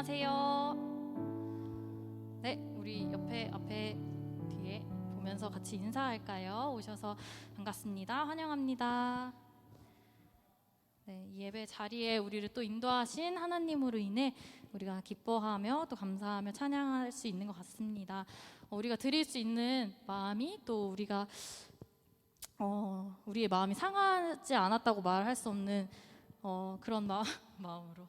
안녕하세요. 네, 우리 옆에 앞에 뒤에 보면서 같이 인사할까요? 오셔서 반갑습니다. 환영합니다. 네, 이 예배 자리에 우리를 또 인도하신 하나님으로 인해 우리가 기뻐하며 또 감사하며 찬양할 수 있는 것 같습니다. 우리가 드릴 수 있는 마음이 또 우리가 우리의 마음이 상하지 않았다고 말할 수 없는 그런 마음으로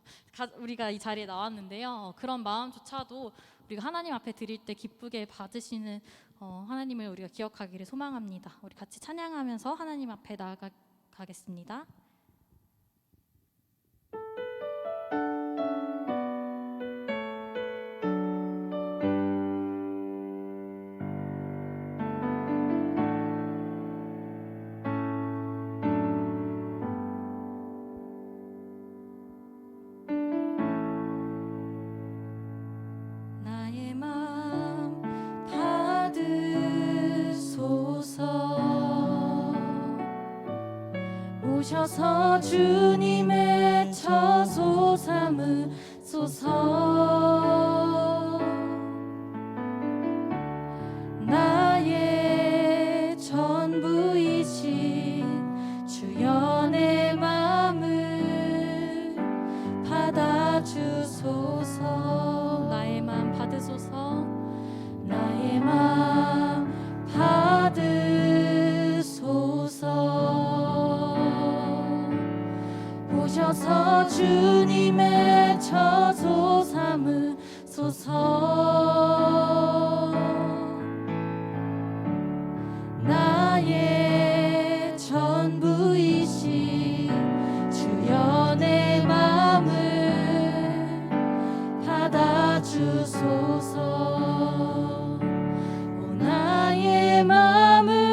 우리가 이 자리에 나왔는데요. 그런 마음조차도 우리가 하나님 앞에 드릴 때 기쁘게 받으시는 하나님을 우리가 기억하기를 소망합니다. 우리 같이 찬양하면서 하나님 앞에 나아가겠습니다. 오셔서 주님의 처소 삼으소서. 나의 전부이신 주여 내 맘을 받아주소서. 나의 마음 받으소서. 나의 마음 받으소서. 오셔서 주님의 처소 삼으소서. 나의 전부이신 주여 내 맘을 받아주소서. 오 나의 맘을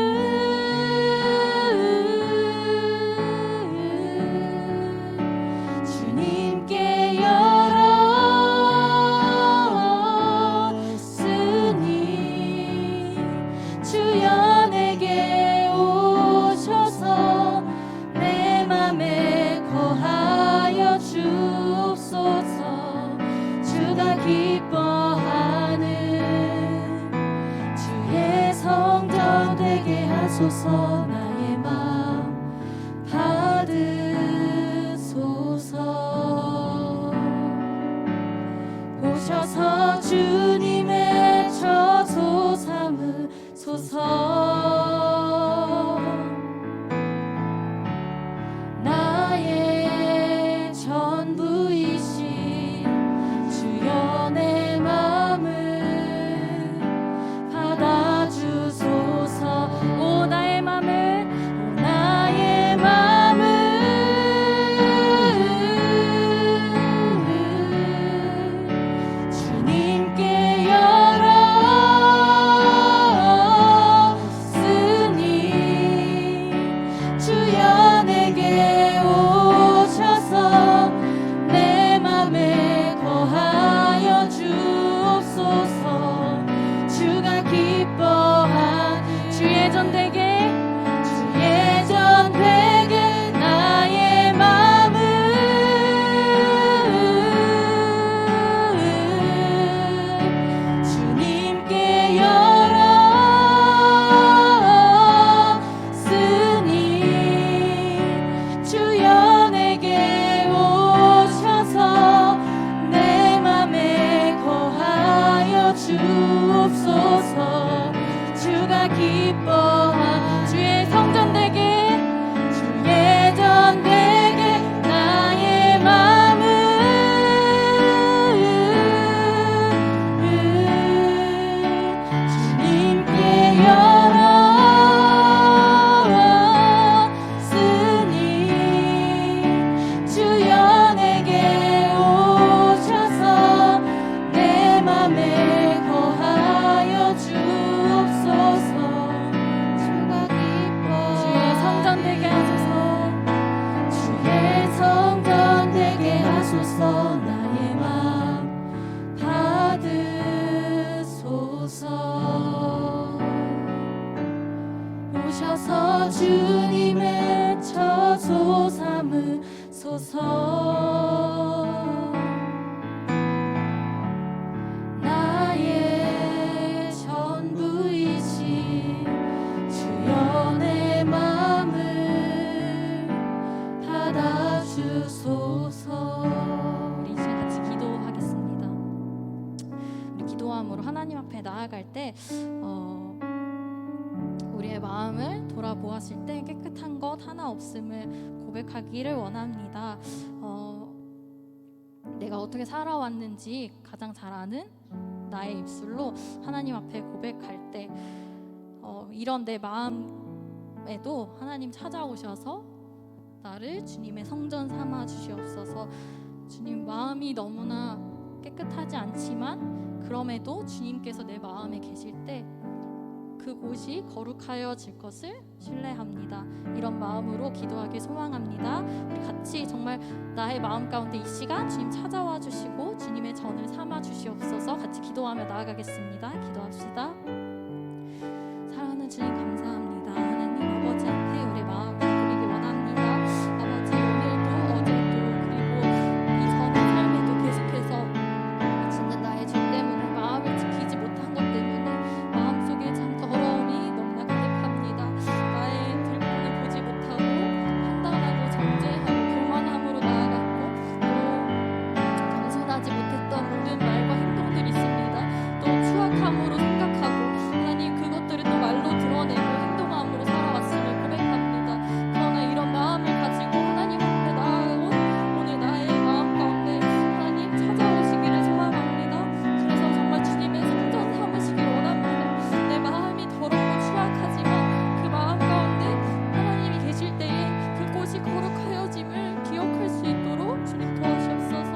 하소서. 나의 마음 받으소서. 오셔서 주님의 처소 삼으소서. 나의 전부이신 주여 내 맘을 받아주소서. 오 나의 맘을, 오 나의 맘을 주님께 열었으니 주여 내게 오셔서 내 맘에 거하여 주옵소서. 주가 기뻐한 주의 전되게 나의 마음을 주님께 열었으니 주여 내게 오셔서 내 맘에 거하여 주옵소서. 주가 기뻐한 주의 성전 되게 나의 마음을 주님께 열었으니 주여 내게 오셔서 내 맘에 거하여 주옵소서. 주가 하나님 앞에 나아갈 때 우리의 마음을 돌아보았을 때 깨끗한 것 하나 없음을 고백하기를 원합니다. 내가 어떻게 살아왔는지 가장 잘 아는 나의 입술로 하나님 앞에 고백할 때 이런 내 마음에도 하나님 찾아오셔서 나를 주님의 성전 삼아 주시옵소서. 주님, 마음이 너무나 깨끗하지 않지만 그럼에도 주님께서 내 마음에 계실 때 그곳이 거룩하여질 것을 신뢰합니다. 이런 마음으로 기도하길 소망합니다. 우리 같이 정말 나의 마음 가운데 이 시간 주님 찾아와 주시고 주님의 전을 삼아 주시옵소서. 같이 기도하며 나아가겠습니다. 기도합시다. 사랑하는 주님, 감사합니다. 하나님 아버지 앞에 우리 마음을 드리기 원합니다. 아버지, 오늘도 어제도 그리고 이전의 삶에도 계속해서 짓는 나의 죄 때문에 마음을 지키지 못한 것 때문에 마음속에 참 더러움이 너무나 가득합니다. 나의 들보는 보지 못하고 판단하고 정죄하고 교만함으로 나아갔고 또 겸손하지 못했던 모든 말과 행동들이 있습니다. 또 추악함으로 생각하고 하나님 그것들을 또 말로 드러내고 행동함으로 살아왔음을 고백합니다. 그러나 이런 마음을 가지고 하나님 앞에 나아가고 오늘 나의 마음 가운데 하나님 찾아오시기를 소망합니다. 그래서 정말 주님의 성전 삼으시길 원합니다. 내 마음이 더럽고 추악하지만 그 마음 가운데 하나님이 계실 때에 그곳이 거룩하여짐을 기억할 수 있도록 주님 도와주옵소서.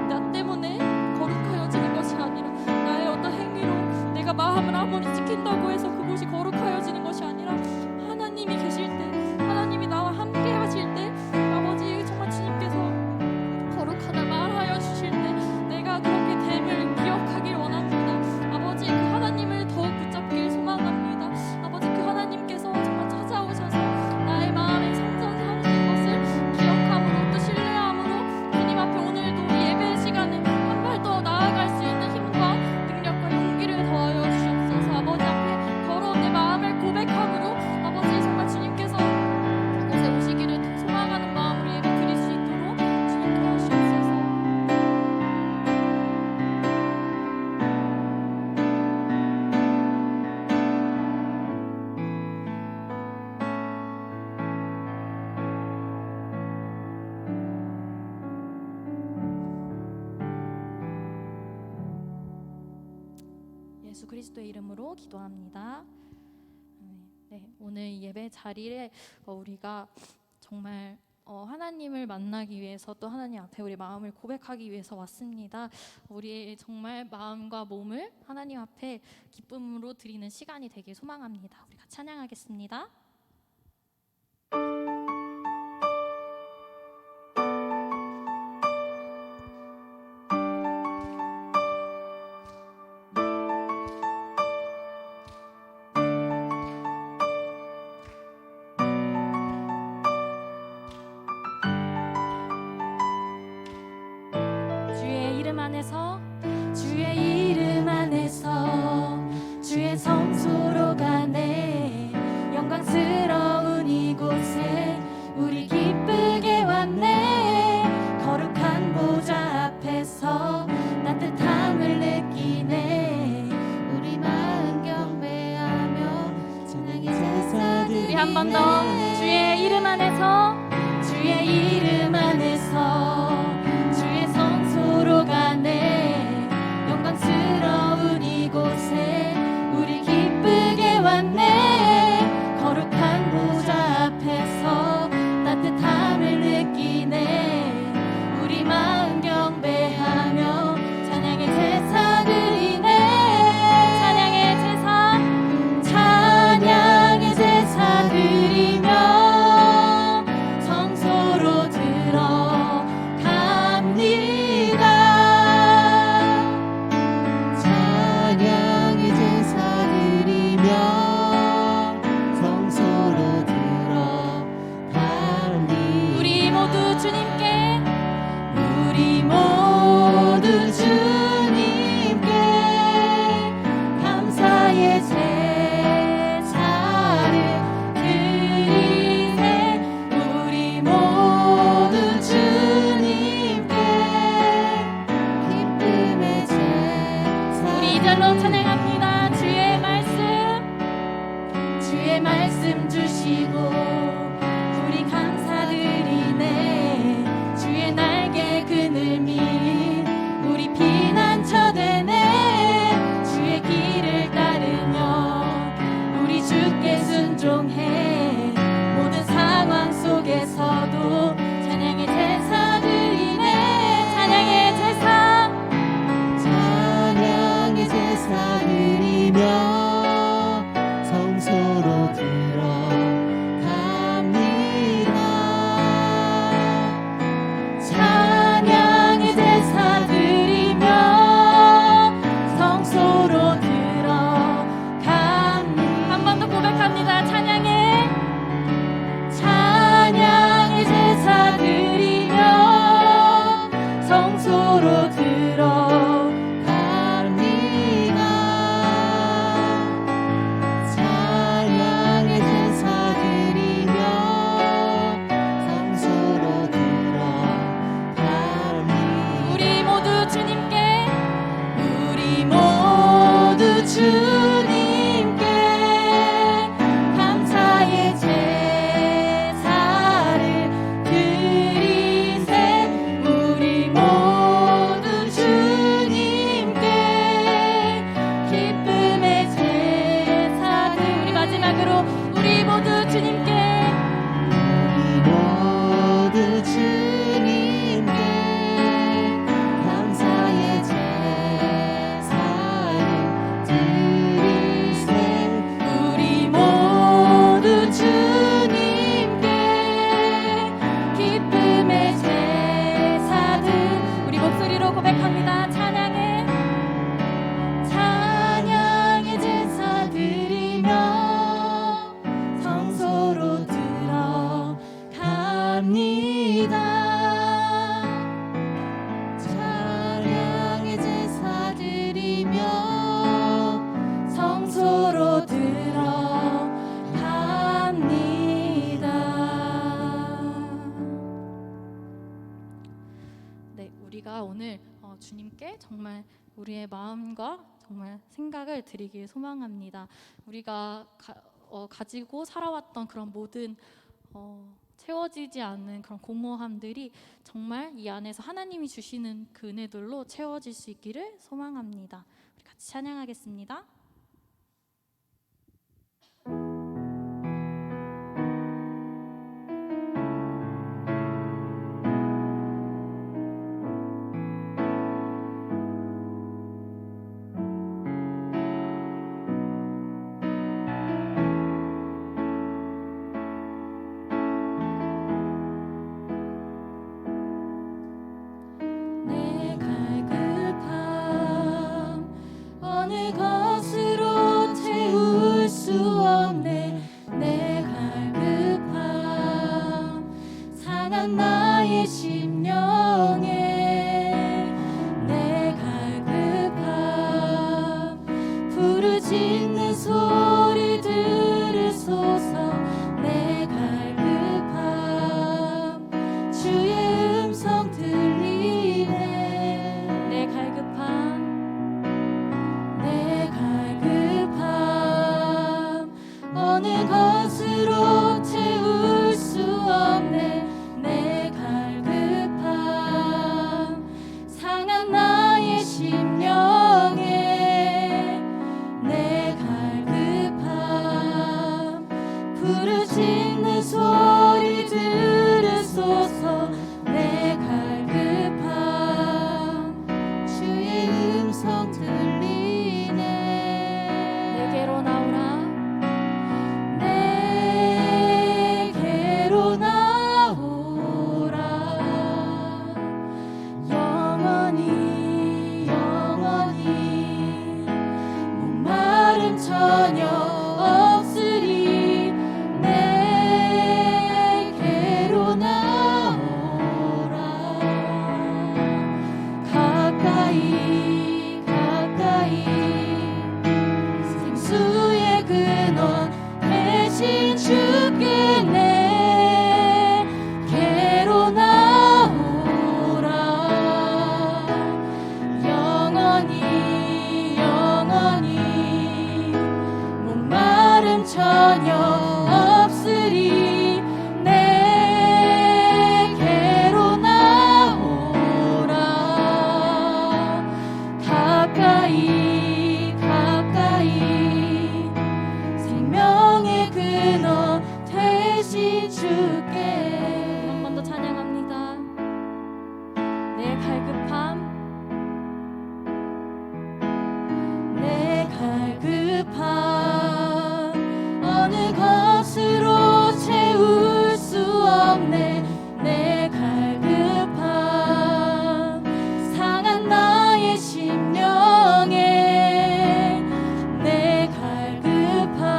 나 때문에 거룩하여지는 것이 아니라 나의 어떤 행위로 내가 마음을 아무리 지킨다고 해서 그곳이 거룩하여지는 것이 아니라 하나님이 계실 때, 하나님이 나와 함께 하실 때, 아버지 정말 주님께서 거룩하다 말하여 주실 때 내가 그렇게 됨을 기억하길 원합니다. 아버지, 그 하나님을 더욱 붙잡길 소망합니다. 아버지, 그 하나님께서 정말 찾아오셔서 나의 마음에 성전 삼으신 것을 기억함으로 또 신뢰함으로 주님 앞에 오늘도 예배 시간에 한 발 더 나아갈 수 있는 힘과 능력과 용기를 더하여 주시옵소서. 아버지 앞에 더러운 내 마음을 고백함으로 아버지 정말 주님께서 그곳에 오시기를 소망하는 마음으로 예배 드릴 수 있도록 주님 도와주시옵소서. 예수 그리스도의 이름으로 기도합니다. 네, 오늘 예배 자리에 우리가 정말 하나님을 만나기 위해서 또 하나님 앞에 우리 마음을 고백하기 위해서 왔습니다. 우리의 정말 마음과 몸을 하나님 앞에 기쁨으로 드리는 시간이 되길 소망합니다. 우리 같이 찬양하겠습니다. 주의 이름 안에서 주의 이름 안에서 주의 성소로 가네. 영광스러운 이곳에 우리 기쁘게 왔네. 거룩한 보좌 앞에서 따뜻함을 느끼네. 우리 마음 경배하며 찬양의 제사 드리네. 우리 한 번 더 주의 이름 안에서 주의 이름 안에서 주의 성소로 가네. 영광스러운 이곳에 우리 기쁘게 왔네. 거룩한 보좌 앞에서 따뜻함을 느끼네. 우리 마음 경배하며 찬양의 제사 드리네. 찬양의 제사 찬양의 제사 드리며 성소로 들어갑니다. 찬양의 제사 드리며 성소로 들어갑니다. 우리 모두 주님께 우리 모두 주님께 감사의 제사를 드리세. 우리 모두 주님께 기쁨의 제사. 우리 이절로 찬양하겠습니다. 주님께 정말 우리의 마음과 정말 생각을 드리길 소망합니다. 우리가 가지고 살아왔던 그런 모든 채워지지 않는 그런 공허함들이 정말 이 안에서 하나님이 주시는 그 은혜들로 채워질 수 있기를 소망합니다. 우리 같이 찬양하겠습니다. 내 갈급함 어느 것으로 채울 수 없네. 내 갈급함 상한 나의 심령에 내 갈급함 부르짖는 소리 들으소서. 내 갈급함 주의 음성 들리네. 내 갈급함 내 갈급함 어느 것으로 채울 수 없네. 내 갈급함 상한 나의 심령에 내 갈급함 부르짖는 소리 들으소서. 내 갈급함 주의 음성 들리네. 내게로 나오라. 내게로 나오라. 영원히 영원히 목마름 전혀 없으리. 내게로 나오라. 가까이 가까이 생수의 근원 대신 주께 내게로 나오라. 영원히 영원히 목마름 전혀 없으리. 내게로 나오라. 가까이 가까이 생명의 근원 대신 주께. 한 번 더 찬양합니다. 내 갈급함 내 갈급함 어느 것으로 채울 수 없네. 내 갈급함 상한 나의 심령에 내 갈급함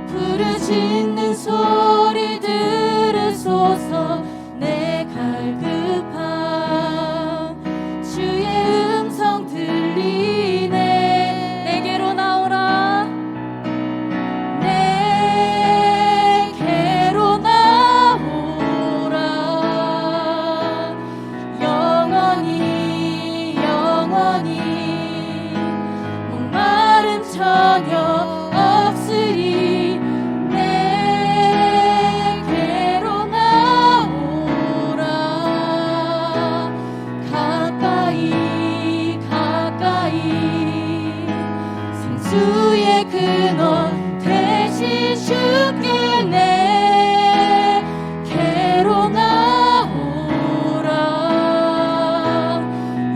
부르짖는 소리 들으소서. 내 갈급함 주의 음성 들리네. 내게로 나오라. 내게로 나오라. 영원히 영원히 목마름 전혀 없으리. 내게로 나오라. 가까이 가까이 생수의 근원 대신 주께 내게로 나오라.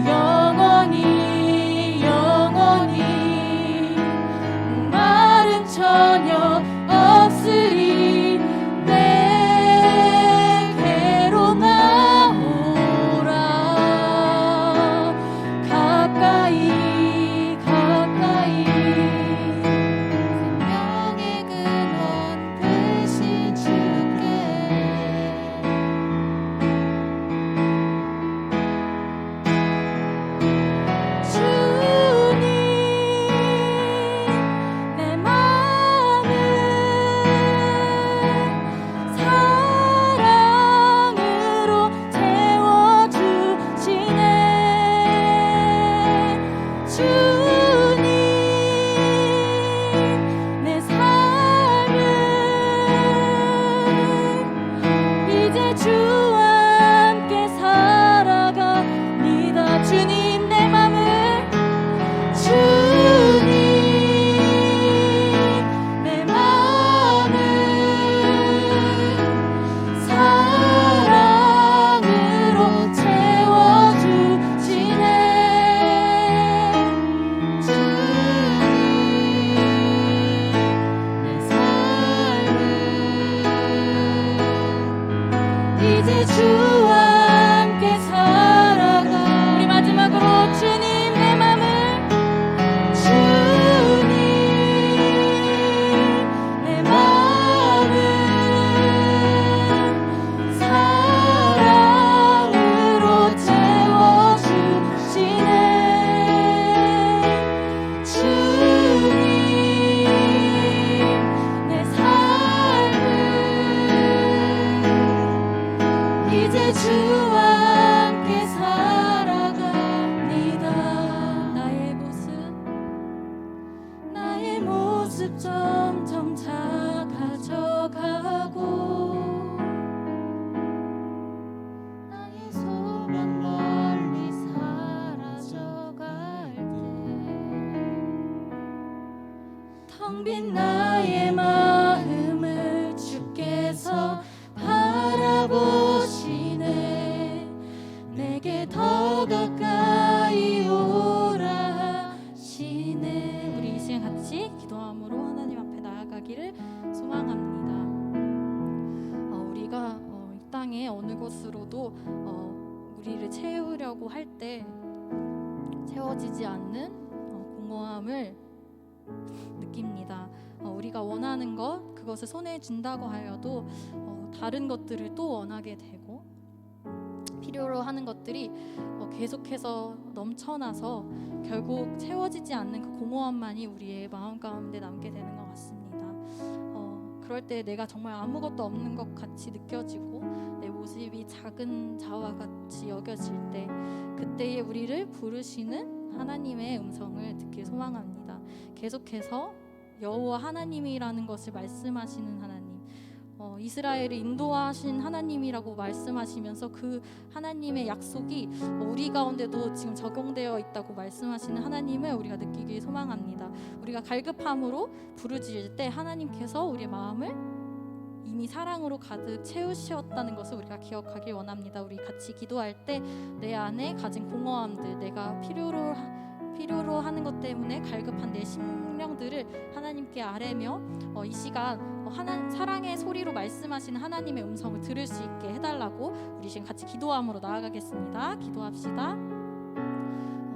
영원히 영원히 목마름 전혀 없으리. 내게로 나오라. 가까이 가까이 모습 점점 작아져가고 나의 소망 멀리 사라져갈 때 텅 빈 나의 마음을 주께서 바라보시네. 내게 더 가까이 오라 하시네. 우리 이 시간 같이 기도함으로 하나님 앞에 나아가기를 소망합니다. 우리가 이 땅의 어느 곳으로도 우리를 채우려고 할 때 채워지지 않는 공허함을 느낍니다. 우리가 원하는 것, 그것을 손에 쥔다고 하여도 다른 것들을 또 원하게 되고 필요로 하는 것들이 계속해서 넘쳐나서 결국 채워지지 않는 그 공허함만이 우리의 마음 가운데 남게 되는 것 같습니다. 그럴 때 내가 정말 아무것도 없는 것 같이 느껴지고 내 모습이 작은 자와 같이 여겨질 때, 그때에 우리를 부르시는 하나님의 음성을 듣길 소망합니다. 계속해서 여호와 하나님이라는 것을 말씀하시는 하나님, 이스라엘을 인도하신 하나님이라고 말씀하시면서 그 하나님의 약속이 우리 가운데도 지금 적용되어 있다고 말씀하시는 하나님을 우리가 느끼길 소망합니다. 우리가 갈급함으로 부르짖을 때 하나님께서 우리의 마음을 이미 사랑으로 가득 채우셨다는 것을 우리가 기억하길 원합니다. 우리 같이 기도할 때 내 안에 가진 공허함들, 내가 필요로 하는 것 때문에 갈급한 내 심령들을 하나님께 아뢰며 이 시간 사랑의 소리로 말씀하시는 하나님의 음성을 들을 수 있게 해달라고 우리 지금 같이 기도함으로 나아가겠습니다. 기도합시다.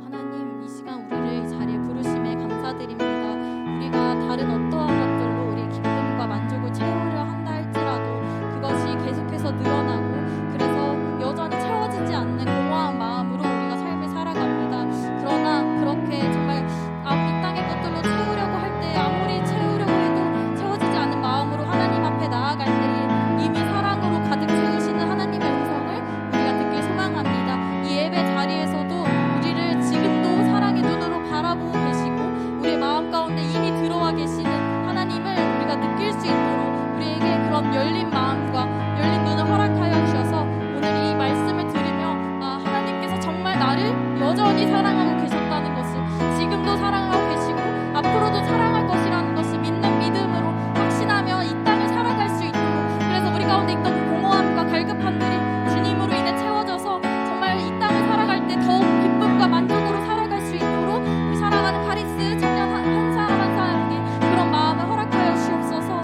하나님, 이 시간 우리를 이 자리에 부르심에 감사드립니다. 우리가 다른 어떠한 것들로 우리의 기쁨과 만족을 채우려 한다 할지라도 그것이 계속해서 늘어나고 그래서 여전히 채워지지 않는 공허한 마음으로 우리가 삶을 살아갑니다. 그러나 그렇게 정말 이 땅의 것들로 채우려고 할 때 아무리 채우려고 해도 채워지지 않는 마음으로 하나님 앞에 나아갈 때에 이미 사랑으로 가득 채우시는 하나님의 음성을 우리가 듣길 소망합니다. 이 예배 자리에서도 우리를 지금도 사랑의 눈으로 바라보고 계시고 우리의 마음 가운데 이미 들어와 계시는 하나님을 우리가 느낄 수 있도록 우리에게 그런 열린 마음과 열린 눈을 허락하여 주셔서 오늘 이 말씀을 들으며 하나님께서 정말 나를 여전히 사랑하고 계셨다는 것을, 지금도 사랑하고 계시고 앞으로도 사랑할 것이라는 것을 믿는 믿음으로 확신하며 이 땅을 살아갈 수 있도록, 그래서 우리 가운데 있던 그 공허함과 갈급함들이 주님으로 인해 채워져서 정말 이 땅을 살아갈 때 더욱 기쁨과 만족으로 살아갈 수 있도록 우리 사랑하는 카리스 청년 한 사람 한 사람에게 그런 마음을 허락하여 주옵소서.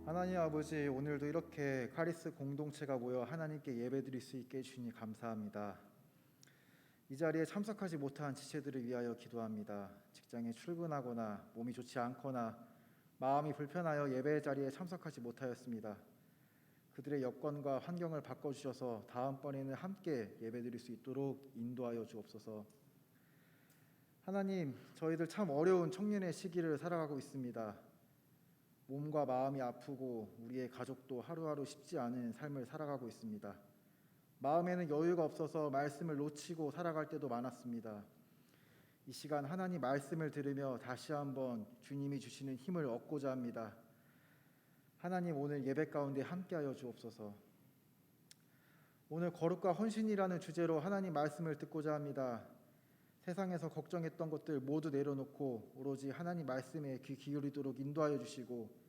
하나님 아버지, 오늘도 이렇게 카리스 공동체가 모여 하나님께 예배드릴 수 있게 해주시니 감사합니다. 이 자리에 참석하지 못한 지체들을 위하여 기도합니다. 직장에 출근하거나 몸이 좋지 않거나 마음이 불편하여 예배 자리에 참석하지 못하였습니다. 그들의 여건과 환경을 바꿔주셔서 다음번에는 함께 예배드릴 수 있도록 인도하여 주옵소서. 하나님, 저희들 참 어려운 청년의 시기를 살아가고 있습니다. 몸과 마음이 아프고 우리의 가족도 하루하루 쉽지 않은 삶을 살아가고 있습니다. 마음에는 여유가 없어서 말씀을 놓치고 살아갈 때도 많았습니다. 이 시간 하나님 말씀을 들으며 다시 한번 주님이 주시는 힘을 얻고자 합니다. 하나님, 오늘 예배 가운데 함께하여 주옵소서. 오늘 거룩과 헌신이라는 주제로 하나님 말씀을 듣고자 합니다. 세상에서 걱정했던 것들 모두 내려놓고 오로지 하나님 말씀에 귀 기울이도록 인도하여 주시고,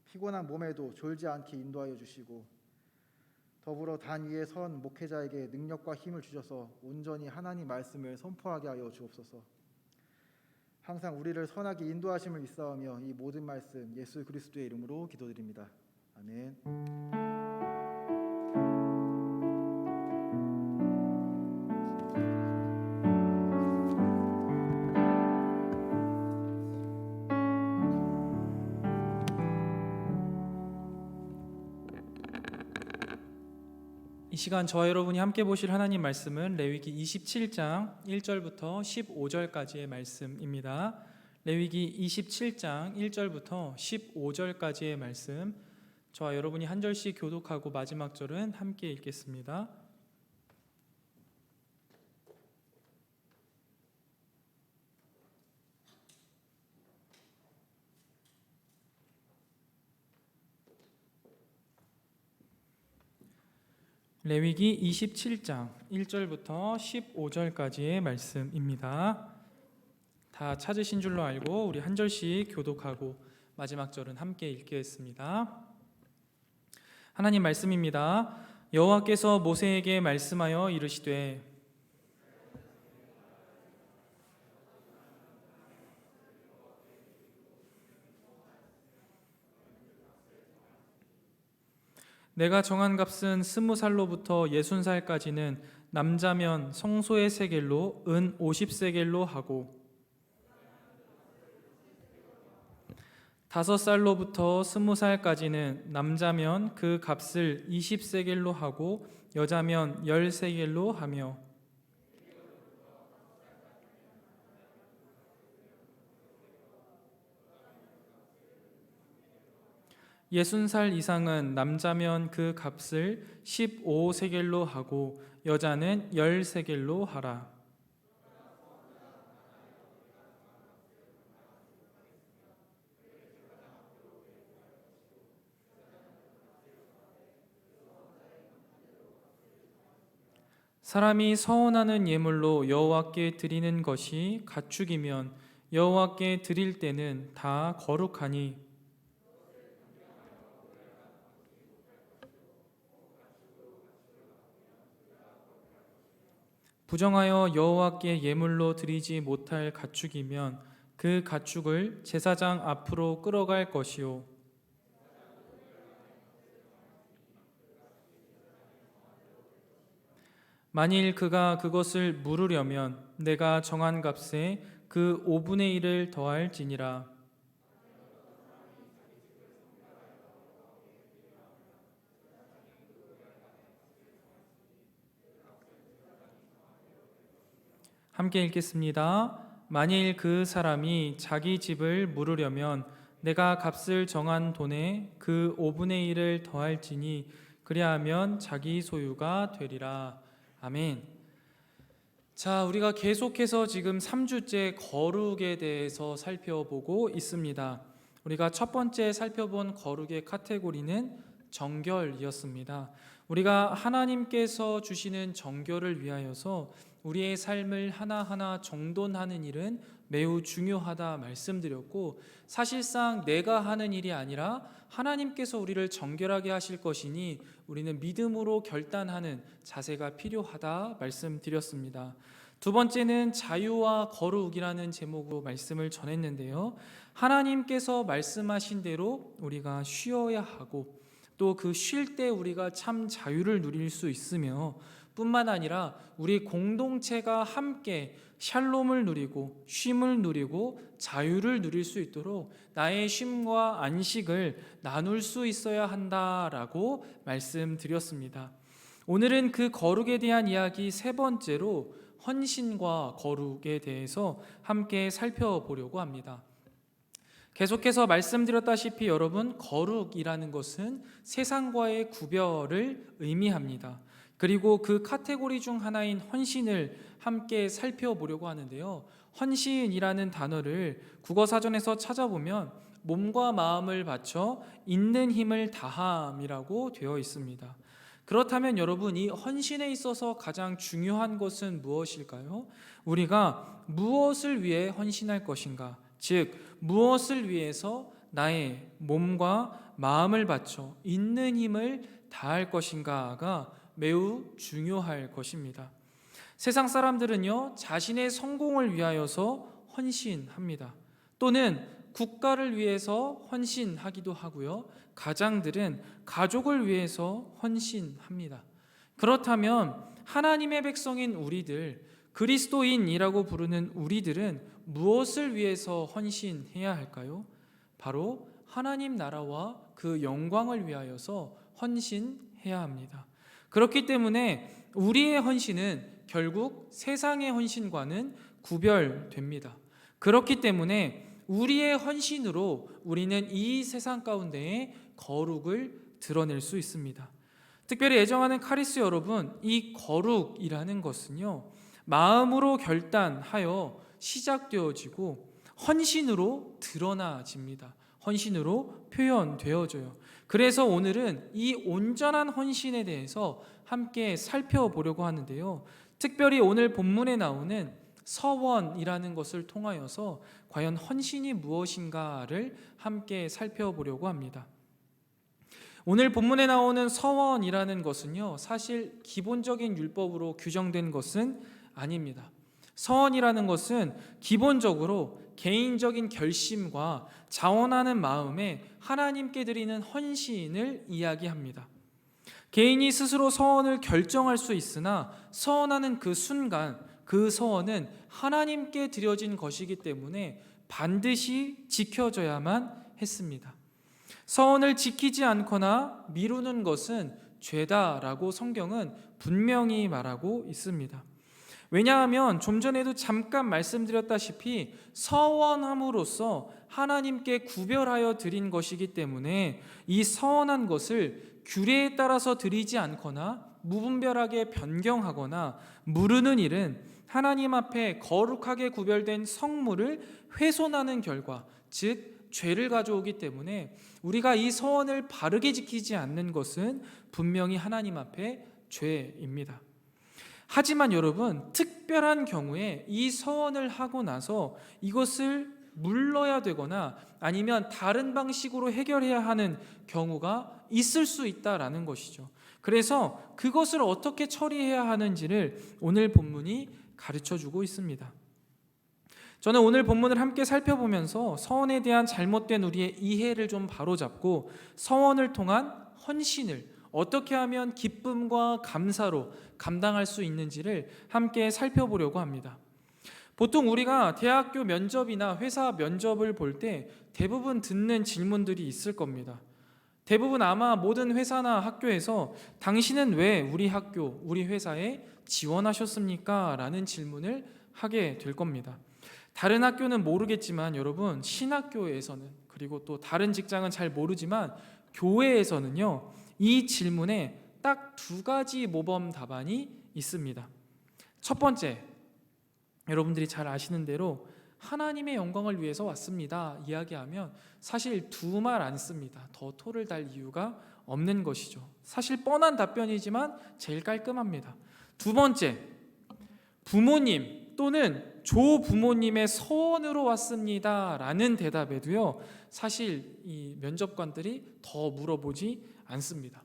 피곤한 몸에도 졸지 않게 인도하여 주시고, 더불어 단 위에 선 목회자에게 능력과 힘을 주셔서 온전히 하나님 말씀을 선포하게 하여 주옵소서. 항상 우리를 선하게 인도하심을 믿사오며 이 모든 말씀 예수 그리스도의 이름으로 기도드립니다. 아멘. 이 시간 저와 여러분이 함께 보실 하나님 말씀은 레위기 27장 1절부터 15절까지의 말씀입니다. 레위기 27장 1절부터 15절까지의 말씀, 저와 여러분이 한 절씩 교독하고 마지막 절은 함께 읽겠습니다. 레위기 27장 1절부터 15절까지의 말씀입니다. 다 찾으신 줄로 알고 우리 한 절씩 교독하고 마지막 절은 함께 읽겠습니다. 하나님 말씀입니다. 여호와께서 모세에게 말씀하여 이르시되 내가 정한 값은 20살로부터 60살까지는 남자면 성소의 세겔로 은 50세겔로 하고 5살로부터 20살까지는 남자면 그 값을 20세겔로 하고 여자면 10세겔로 하며 60살 이상은 남자면 그 값을 15세겔로 하고 여자는 10세겔로 하라. 사람이 서원하는 예물로 여호와께 드리는 것이 가축이면 여호와께 드릴 때는 다 거룩하니 부정하여 여호와께 예물로 드리지 못할 가축이면 그 가축을 제사장 앞으로 끌어갈 것이요 만일 그가 그것을 물으려면 내가 정한 값에 그 5분의 1을 더할지니라. 함께 읽겠습니다. 만일 그 사람이 자기 집을 물으려면 내가 값을 정한 돈에 그 5분의 1을 더할지니 그리하면 자기 소유가 되리라. 아멘. 자, 우리가 계속해서 지금 3주째 거룩에 대해서 살펴보고 있습니다. 우리가 첫 번째 살펴본 거룩의 카테고리는 정결이었습니다. 우리가 하나님께서 주시는 정결을 위하여서 우리의 삶을 하나하나 정돈하는 일은 매우 중요하다 말씀드렸고, 사실상 내가 하는 일이 아니라 하나님께서 우리를 정결하게 하실 것이니 우리는 믿음으로 결단하는 자세가 필요하다 말씀드렸습니다. 두 번째는 자유와 거룩이라는 제목으로 말씀을 전했는데요, 하나님께서 말씀하신 대로 우리가 쉬어야 하고 또 그 쉴 때 우리가 참 자유를 누릴 수 있으며 뿐만 아니라 우리 공동체가 함께 샬롬을 누리고 쉼을 누리고 자유를 누릴 수 있도록 나의 쉼과 안식을 나눌 수 있어야 한다라고 말씀드렸습니다. 오늘은 그 거룩에 대한 이야기 세 번째로 헌신과 거룩에 대해서 함께 살펴보려고 합니다. 계속해서 말씀드렸다시피 여러분, 거룩이라는 것은 세상과의 구별을 의미합니다. 그리고 그 카테고리 중 하나인 헌신을 함께 살펴보려고 하는데요, 헌신이라는 단어를 국어사전에서 찾아보면 몸과 마음을 바쳐 있는 힘을 다함이라고 되어 있습니다. 그렇다면 여러분, 이 헌신에 있어서 가장 중요한 것은 무엇일까요? 우리가 무엇을 위해 헌신할 것인가? 즉, 무엇을 위해서 나의 몸과 마음을 바쳐 있는 힘을 다할 것인가가 매우 중요할 것입니다. 세상 사람들은요, 자신의 성공을 위하여서 헌신합니다. 또는 국가를 위해서 헌신하기도 하고요, 가장들은 가족을 위해서 헌신합니다. 그렇다면 하나님의 백성인 우리들, 그리스도인이라고 부르는 우리들은 무엇을 위해서 헌신해야 할까요? 바로 하나님 나라와 그 영광을 위하여서 헌신해야 합니다. 그렇기 때문에 우리의 헌신은 결국 세상의 헌신과는 구별됩니다. 그렇기 때문에 우리의 헌신으로 우리는 이 세상 가운데에 거룩을 드러낼 수 있습니다. 특별히 애정하는 카리스 여러분, 이 거룩이라는 것은요, 마음으로 결단하여 시작되어지고 헌신으로 드러나집니다. 헌신으로 표현되어져요. 그래서 오늘은 이 온전한 헌신에 대해서 함께 살펴보려고 하는데요. 특별히 오늘 본문에 나오는 서원이라는 것을 통하여서 과연 헌신이 무엇인가를 함께 살펴보려고 합니다. 오늘 본문에 나오는 서원이라는 것은요, 사실 기본적인 율법으로 규정된 것은 아닙니다. 서원이라는 것은 기본적으로 개인적인 결심과 자원하는 마음에 하나님께 드리는 헌신을 이야기합니다. 개인이 스스로 서원을 결정할 수 있으나 서원하는 그 순간 그 서원은 하나님께 드려진 것이기 때문에 반드시 지켜져야만 했습니다. 서원을 지키지 않거나 미루는 것은 죄다라고 성경은 분명히 말하고 있습니다. 왜냐하면 좀 전에도 잠깐 말씀드렸다시피 서원함으로써 하나님께 구별하여 드린 것이기 때문에 이 서원한 것을 규례에 따라서 드리지 않거나 무분별하게 변경하거나 무르는 일은 하나님 앞에 거룩하게 구별된 성물을 훼손하는 결과, 즉 죄를 가져오기 때문에 우리가 이 서원을 바르게 지키지 않는 것은 분명히 하나님 앞에 죄입니다. 하지만 여러분, 특별한 경우에 이 서원을 하고 나서 이것을 물러야 되거나 아니면 다른 방식으로 해결해야 하는 경우가 있을 수 있다라는 것이죠. 그래서 그것을 어떻게 처리해야 하는지를 오늘 본문이 가르쳐주고 있습니다. 저는 오늘 본문을 함께 살펴보면서 서원에 대한 잘못된 우리의 이해를 좀 바로잡고 서원을 통한 헌신을 어떻게 하면 기쁨과 감사로 감당할 수 있는지를 함께 살펴보려고 합니다. 보통 우리가 대학교 면접이나 회사 면접을 볼 때 대부분 듣는 질문들이 있을 겁니다. 대부분 아마 모든 회사나 학교에서 당신은 왜 우리 학교, 우리 회사에 지원하셨습니까? 라는 질문을 하게 될 겁니다. 다른 학교는 모르겠지만 여러분, 신학교에서는, 그리고 또 다른 직장은 잘 모르지만 교회에서는요, 이 질문에 딱 두 가지 모범 답안이 있습니다. 첫 번째, 여러분들이 잘 아시는 대로 하나님의 영광을 위해서 왔습니다 이야기하면 사실 두 말 안 씁니다. 더 토를 달 이유가 없는 것이죠. 사실 뻔한 답변이지만 제일 깔끔합니다. 두 번째, 부모님 또는 조부모님의 서원으로 왔습니다 라는 대답에도요, 사실 이 면접관들이 더 물어보지 않습니다.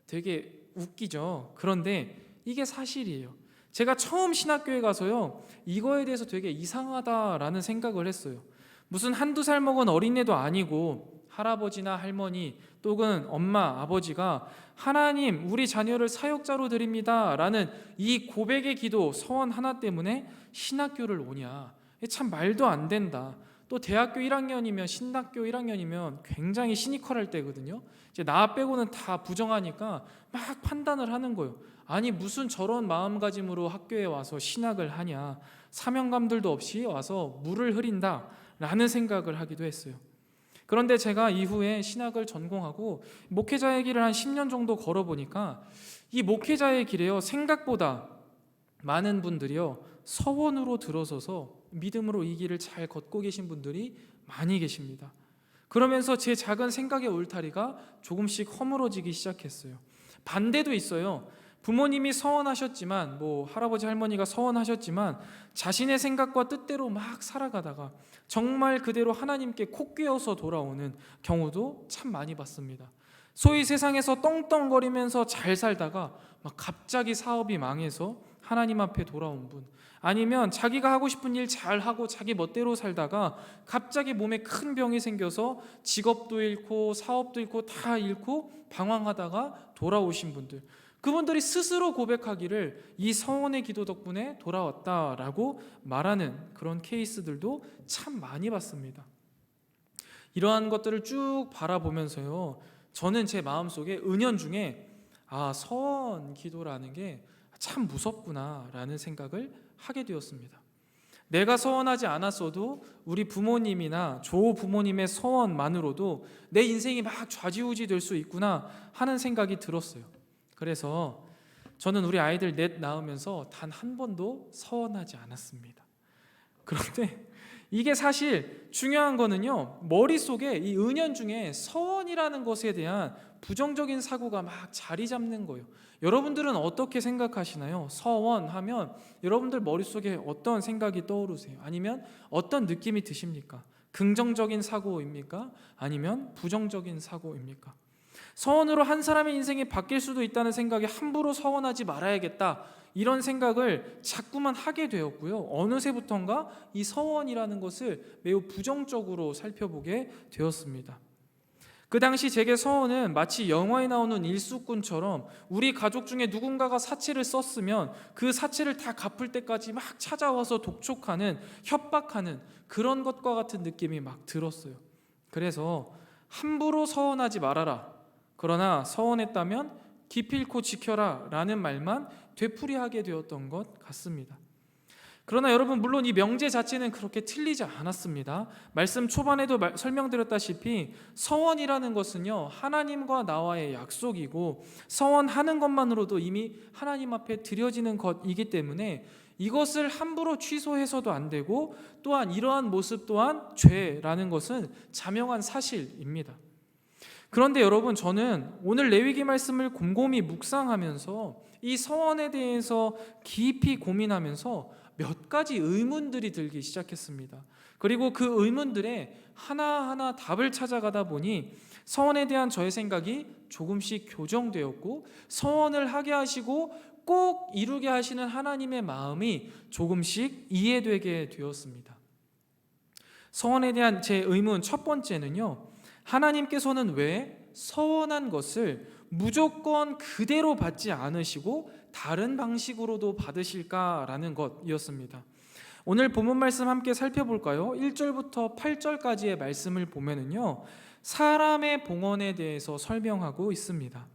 되게 웃기죠. 그런데 이게 사실이에요. 제가 처음 신학교에 가서요, 이거에 대해서 되게 이상하다라는 생각을 했어요. 무슨 한두 살 먹은 어린애도 아니고 할아버지나 할머니 또는 엄마, 아버지가 하나님, 우리 자녀를 사역자로 드립니다 라는 이 고백의 기도, 서원 하나 때문에 신학교를 오냐. 참 말도 안 된다. 또 대학교 1학년이면, 신학교 1학년이면 굉장히 시니컬할 때거든요. 이제 나 빼고는 다 부정하니까 막 판단을 하는 거예요. 아니 무슨 저런 마음가짐으로 학교에 와서 신학을 하냐, 사명감들도 없이 와서 물을 흐린다 라는 생각을 하기도 했어요. 그런데 제가 이후에 신학을 전공하고 목회자의 길을 한 10년 정도 걸어보니까 이 목회자의 길에요, 생각보다 많은 분들이요 서원으로 들어서서 믿음으로 이 길을 잘 걷고 계신 분들이 많이 계십니다. 그러면서 제 작은 생각의 울타리가 조금씩 허물어지기 시작했어요. 반대도 있어요. 부모님이 서원하셨지만, 할아버지 할머니가 서원하셨지만 자신의 생각과 뜻대로 막 살아가다가 정말 그대로 하나님께 콕 꿰어서 돌아오는 경우도 참 많이 봤습니다. 소위 세상에서 떵떵거리면서 잘 살다가 막 갑자기 사업이 망해서 하나님 앞에 돌아온 분, 아니면 자기가 하고 싶은 일 잘하고 자기 멋대로 살다가 갑자기 몸에 큰 병이 생겨서 직업도 잃고 사업도 잃고 다 잃고 방황하다가 돌아오신 분들, 그분들이 스스로 고백하기를 이 서원의 기도 덕분에 돌아왔다라고 말하는 그런 케이스들도 참 많이 봤습니다. 이러한 것들을 쭉 바라보면서요, 저는 제 마음속에 은연중에 서원 기도라는 게 참 무섭구나라는 생각을 하게 되었습니다. 내가 서원하지 않았어도 우리 부모님이나 조부모님의 서원만으로도 내 인생이 막 좌지우지 될 수 있구나 하는 생각이 들었어요. 그래서 저는 우리 아이들 넷 낳으면서 단 한 번도 서원하지 않았습니다. 그런데 이게 사실 중요한 거는요, 머릿속에 이 은연중에 서원이라는 것에 대한 부정적인 사고가 막 자리 잡는 거예요. 여러분들은 어떻게 생각하시나요? 서원하면 여러분들 머릿속에 어떤 생각이 떠오르세요? 아니면 어떤 느낌이 드십니까? 긍정적인 사고입니까? 아니면 부정적인 사고입니까? 서원으로 한 사람의 인생이 바뀔 수도 있다는 생각에 함부로 서원하지 말아야겠다, 이런 생각을 자꾸만 하게 되었고요. 어느새부턴가 이 서원이라는 것을 매우 부정적으로 살펴보게 되었습니다. 그 당시 제게 서원은 마치 영화에 나오는 일수꾼처럼 우리 가족 중에 누군가가 사채를 썼으면 그 사채를 다 갚을 때까지 막 찾아와서 독촉하는, 협박하는 그런 것과 같은 느낌이 막 들었어요. 그래서 함부로 서원하지 말아라, 그러나 서원했다면 기필코 지켜라 라는 말만 되풀이하게 되었던 것 같습니다. 그러나 여러분, 물론 이 명제 자체는 그렇게 틀리지 않았습니다. 말씀 초반에도 설명드렸다시피 서원이라는 것은요, 하나님과 나와의 약속이고 서원하는 것만으로도 이미 하나님 앞에 드려지는 것이기 때문에 이것을 함부로 취소해서도 안 되고, 또한 이러한 모습 또한 죄라는 것은 자명한 사실입니다. 그런데 여러분, 저는 오늘 레위기 말씀을 곰곰이 묵상하면서 이 서원에 대해서 깊이 고민하면서 몇 가지 의문들이 들기 시작했습니다. 그리고 그 의문들에 하나하나 답을 찾아가다 보니 서원에 대한 저의 생각이 조금씩 교정되었고, 서원을 하게 하시고 꼭 이루게 하시는 하나님의 마음이 조금씩 이해되게 되었습니다. 서원에 대한 제 의문 첫 번째는요, 하나님께서는 왜 서원한 것을 무조건 그대로 받지 않으시고 다른 방식으로도 받으실까라는 것이었습니다. 오늘 본문 말씀 함께 살펴볼까요? 1절부터 8절까지의 말씀을 보면은요, 사람의 봉헌에 대해서 설명하고 있습니다.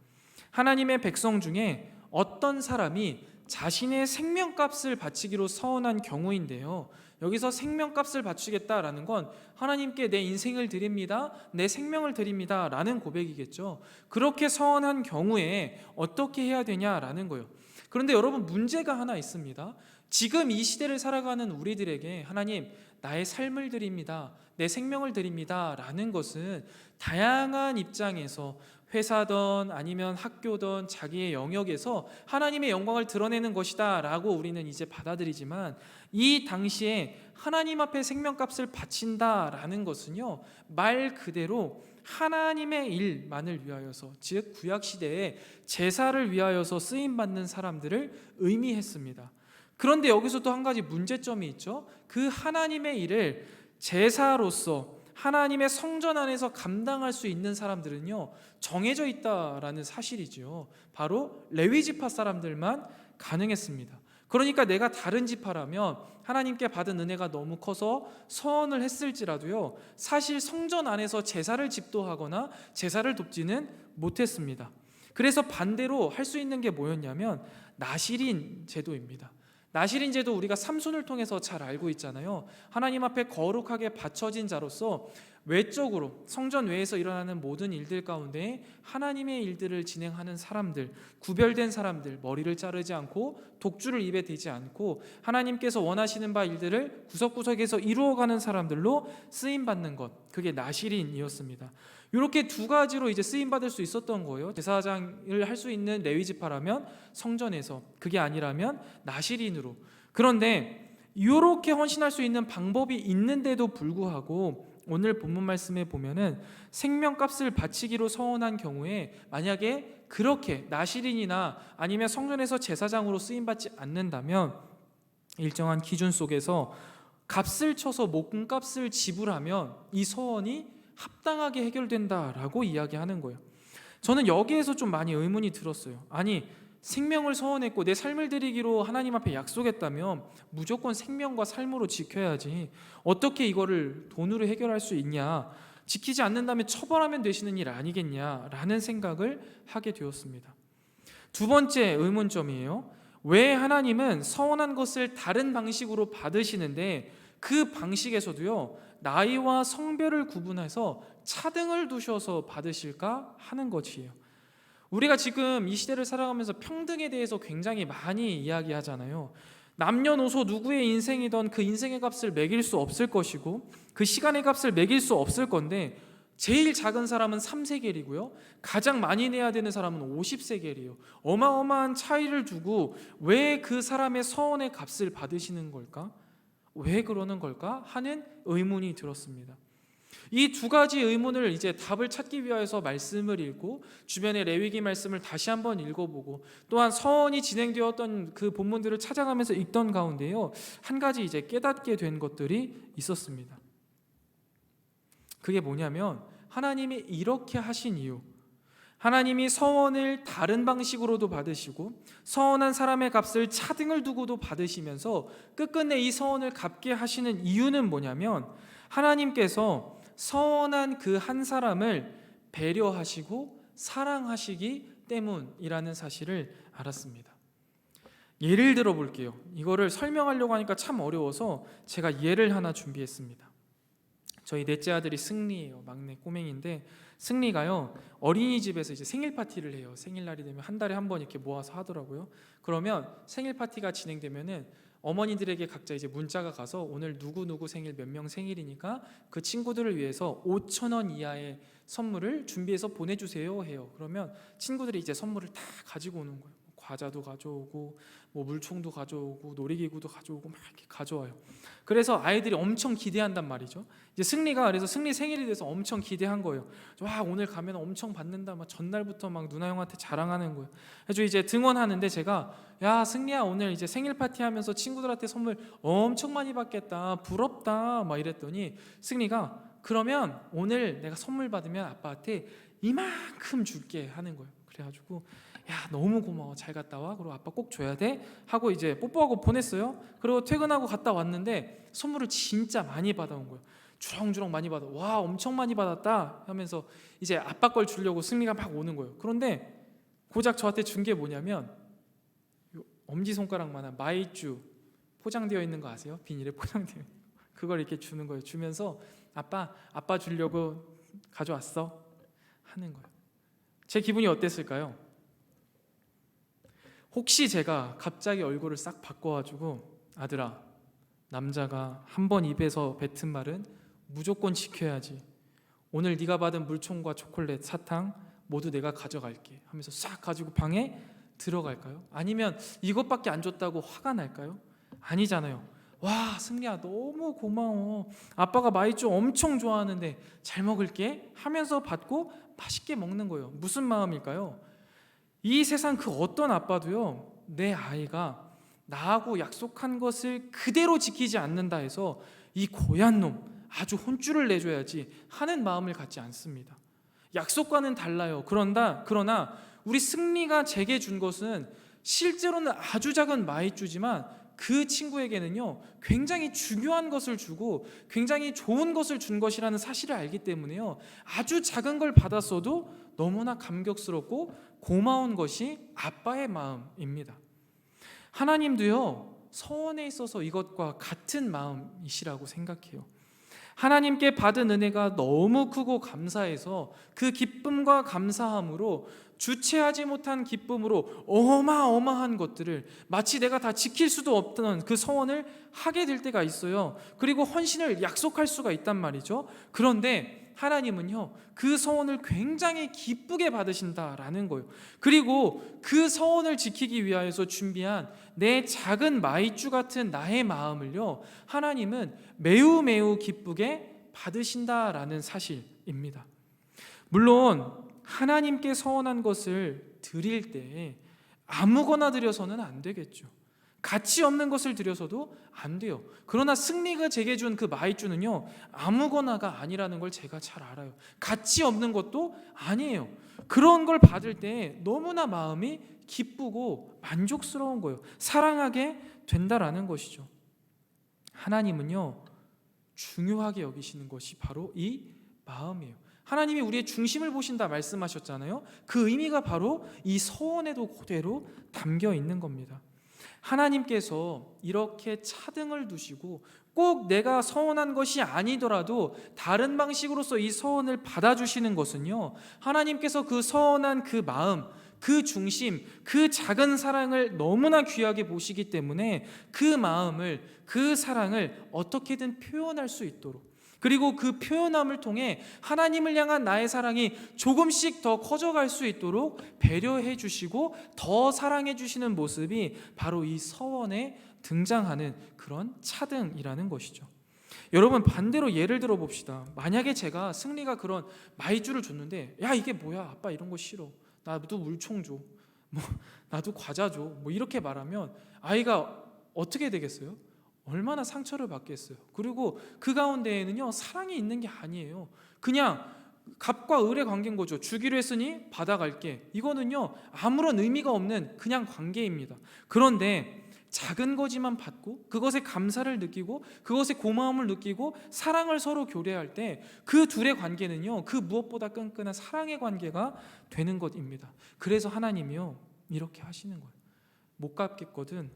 하나님의 백성 중에 어떤 사람이 자신의 생명값을 바치기로 서원한 경우인데요, 여기서 생명값을 바치겠다라는 건 하나님께 내 인생을 드립니다, 내 생명을 드립니다 라는 고백이겠죠. 그렇게 서원한 경우에 어떻게 해야 되냐라는 거예요. 그런데 여러분, 문제가 하나 있습니다. 지금 이 시대를 살아가는 우리들에게 하나님, 나의 삶을 드립니다, 내 생명을 드립니다 라는 것은 다양한 입장에서 회사든 아니면 학교든 자기의 영역에서 하나님의 영광을 드러내는 것이다 라고 우리는 이제 받아들이지만, 이 당시에 하나님 앞에 생명값을 바친다라는 것은요, 말 그대로 하나님의 일만을 위하여서, 즉 구약시대에 제사를 위하여서 쓰임받는 사람들을 의미했습니다. 그런데 여기서 또 한 가지 문제점이 있죠. 그 하나님의 일을 제사로서 하나님의 성전 안에서 감당할 수 있는 사람들은요, 정해져 있다라는 사실이죠. 바로 레위 지파 사람들만 가능했습니다. 그러니까 내가 다른 지파라면 하나님께 받은 은혜가 너무 커서 서원을 했을지라도요, 사실 성전 안에서 제사를 집도하거나 제사를 돕지는 못했습니다. 그래서 반대로 할 수 있는 게 뭐였냐면 나실인 제도입니다. 나실인 제도, 우리가 삼손을 통해서 잘 알고 있잖아요. 하나님 앞에 거룩하게 바쳐진 자로서 외적으로 성전 외에서 일어나는 모든 일들 가운데 하나님의 일들을 진행하는 사람들, 구별된 사람들, 머리를 자르지 않고 독주를 입에 대지 않고 하나님께서 원하시는 바 일들을 구석구석에서 이루어가는 사람들로 쓰임받는 것, 그게 나실인이었습니다. 이렇게 두 가지로 이제 쓰임받을 수 있었던 거예요. 제사장을 할 수 있는 레위 지파라면 성전에서, 그게 아니라면 나실인으로. 그런데 이렇게 헌신할 수 있는 방법이 있는데도 불구하고 오늘 본문 말씀에 보면은 생명값을 바치기로 서원한 경우에 만약에 그렇게 나실인이나 아니면 성전에서 제사장으로 쓰임받지 않는다면 일정한 기준 속에서 값을 쳐서 목금값을 지불하면 이 서원이 합당하게 해결된다라고 이야기하는 거예요. 저는 여기에서 좀 많이 의문이 들었어요. 아니, 생명을 서원했고 내 삶을 드리기로 하나님 앞에 약속했다면 무조건 생명과 삶으로 지켜야지 어떻게 이거를 돈으로 해결할 수 있냐, 지키지 않는다면 처벌하면 되시는 일 아니겠냐라는 생각을 하게 되었습니다. 두 번째 의문점이에요. 왜 하나님은 서원한 것을 다른 방식으로 받으시는데 그 방식에서도요 나이와 성별을 구분해서 차등을 두셔서 받으실까 하는 것이에요. 우리가 지금 이 시대를 살아가면서 평등에 대해서 굉장히 많이 이야기하잖아요. 남녀노소 누구의 인생이든 그 인생의 값을 매길 수 없을 것이고 그 시간의 값을 매길 수 없을 건데 제일 작은 사람은 3세겔이고요. 가장 많이 내야 되는 사람은 50세겔이에요. 어마어마한 차이를 두고 왜 그 사람의 서원의 값을 받으시는 걸까? 왜 그러는 걸까? 하는 의문이 들었습니다. 이 두 가지 의문을 이제 답을 찾기 위해서 말씀을 읽고 주변의 레위기 말씀을 다시 한번 읽어보고 또한 서원이 진행되었던 그 본문들을 찾아가면서 읽던 가운데요 한 가지 이제 깨닫게 된 것들이 있었습니다. 그게 뭐냐면 하나님이 이렇게 하신 이유, 하나님이 서원을 다른 방식으로도 받으시고 서원한 사람의 값을 차등을 두고도 받으시면서 끝끝내 이 서원을 갚게 하시는 이유는 뭐냐면 하나님께서 서원한 그 한 사람을 배려하시고 사랑하시기 때문이라는 사실을 알았습니다. 예를 들어 볼게요. 이거를 설명하려고 하니까 참 어려워서 제가 예를 하나 준비했습니다. 저희 넷째 아들이 승리예요. 막내 꼬맹인데 승리가요 어린이집에서 이제 생일 파티를 해요. 생일날이 되면 한 달에 한 번 이렇게 모아서 하더라고요. 그러면 생일 파티가 진행되면은 어머니들에게 각자 이제 문자가 가서 오늘 누구 생일 몇 명 생일이니까 그 친구들을 위해서 5,000원 이하의 선물을 준비해서 보내주세요 해요. 그러면 친구들이 이제 선물을 다 가지고 오는 거예요. 과자도 가져오고 뭐 물총도 가져오고 놀이기구도 가져오고 막 이렇게 가져와요. 그래서 아이들이 엄청 기대한단 말이죠. 이제 승리가 그래서 승리 생일이 돼서 엄청 기대한 거예요. 와 오늘 가면 엄청 받는다. 막 전날부터 막 누나 형한테 자랑하는 거예요. 그래서 이제 등원하는데 제가 야 승리야 오늘 이제 생일 파티 하면서 친구들한테 선물 엄청 많이 받겠다. 부럽다. 막 이랬더니 승리가 그러면 오늘 내가 선물 받으면 아빠한테 이만큼 줄게 하는 거예요. 그래가지고 야 너무 고마워 잘 갔다 와 그리고 아빠 꼭 줘야 돼 하고 이제 뽀뽀하고 보냈어요. 그리고 퇴근하고 갔다 왔는데 선물을 진짜 많이 받아온 거예요. 주렁주렁 많이 받아. 와 엄청 많이 받았다 하면서 이제 아빠 걸 주려고 승리가 막 오는 거예요. 그런데 고작 저한테 준 게 뭐냐면 엄지손가락만한 마이쮸 포장되어 있는 거 아세요? 비닐에 포장되어 있는 거. 그걸 이렇게 주는 거예요. 주면서 아빠 주려고 가져왔어 하는 거예요. 제 기분이 어땠을까요? 혹시 제가 갑자기 얼굴을 싹 바꿔가지고 아들아 남자가 한 번 입에서 뱉은 말은 무조건 지켜야지. 오늘 네가 받은 물총과 초콜릿, 사탕 모두 내가 가져갈게 하면서 싹 가지고 방에 들어갈까요? 아니면 이것밖에 안 줬다고 화가 날까요? 아니잖아요. 와 승리야 너무 고마워. 아빠가 마이쮸 엄청 좋아하는데 잘 먹을게 하면서 받고 맛있게 먹는 거예요. 무슨 마음일까요? 이 세상 그 어떤 아빠도요 내 아이가 나하고 약속한 것을 그대로 지키지 않는다 해서 이 고얀 놈 아주 혼쭐을 내줘야지 하는 마음을 갖지 않습니다. 약속과는 달라요. 그러나 우리 승리가 제게 준 것은 실제로는 아주 작은 마이쮸지만 그 친구에게는요 굉장히 중요한 것을 주고 굉장히 좋은 것을 준 것이라는 사실을 알기 때문에요 아주 작은 걸 받았어도 너무나 감격스럽고 고마운 것이 아빠의 마음입니다. 하나님도요 서원에 있어서 이것과 같은 마음이시라고 생각해요. 하나님께 받은 은혜가 너무 크고 감사해서 그 기쁨과 감사함으로 주체하지 못한 기쁨으로 어마어마한 것들을 마치 내가 다 지킬 수도 없던 그 서원을 하게 될 때가 있어요. 그리고 헌신을 약속할 수가 있단 말이죠. 그런데 하나님은요 그 서원을 굉장히 기쁘게 받으신다라는 거예요. 그리고 그 서원을 지키기 위하여서 준비한 내 작은 마이쮸 같은 나의 마음을요 하나님은 매우 기쁘게 받으신다라는 사실입니다. 물론 하나님께 서원한 것을 드릴 때 아무거나 드려서는 안 되겠죠. 가치 없는 것을 드려서도 안 돼요. 그러나 승리가 제게 준 그 마이쮸는요 아무거나가 아니라는 걸 제가 잘 알아요. 가치 없는 것도 아니에요. 그런 걸 받을 때 너무나 마음이 기쁘고 만족스러운 거예요. 사랑하게 된다라는 것이죠. 하나님은요 중요하게 여기시는 것이 바로 이 마음이에요. 하나님이 우리의 중심을 보신다 말씀하셨잖아요. 그 의미가 바로 이 서원에도 그대로 담겨 있는 겁니다. 하나님께서 이렇게 차등을 두시고 꼭 내가 서원한 것이 아니더라도 다른 방식으로서 이 서원을 받아주시는 것은요, 하나님께서 그 서원한 그 마음, 그 중심, 그 작은 사랑을 너무나 귀하게 보시기 때문에 그 마음을, 그 사랑을 어떻게든 표현할 수 있도록, 그리고 그 표현함을 통해 하나님을 향한 나의 사랑이 조금씩 더 커져갈 수 있도록 배려해 주시고 더 사랑해 주시는 모습이 바로 이 서원에 등장하는 그런 차등이라는 것이죠. 여러분, 반대로 예를 들어 봅시다. 만약에 제가 승리가 그런 마이쮸를 줬는데, 야 이게 뭐야, 아빠 이런 거 싫어, 나도 물총 줘, 뭐 나도 과자 줘, 뭐 이렇게 말하면 아이가 어떻게 되겠어요? 얼마나 상처를 받겠어요. 그리고 그 가운데에는요, 사랑이 있는 게 아니에요. 그냥 갑과 을의 관계인 거죠. 주기로 했으니 받아갈게. 이거는요, 아무런 의미가 없는 그냥 관계입니다. 그런데 작은 거지만 받고 그것에 감사를 느끼고 그것에 고마움을 느끼고 사랑을 서로 교대할 때 그 둘의 관계는요, 그 무엇보다 끈끈한 사랑의 관계가 되는 것입니다. 그래서 하나님이요, 이렇게 하시는 거예요. 못 갚겠거든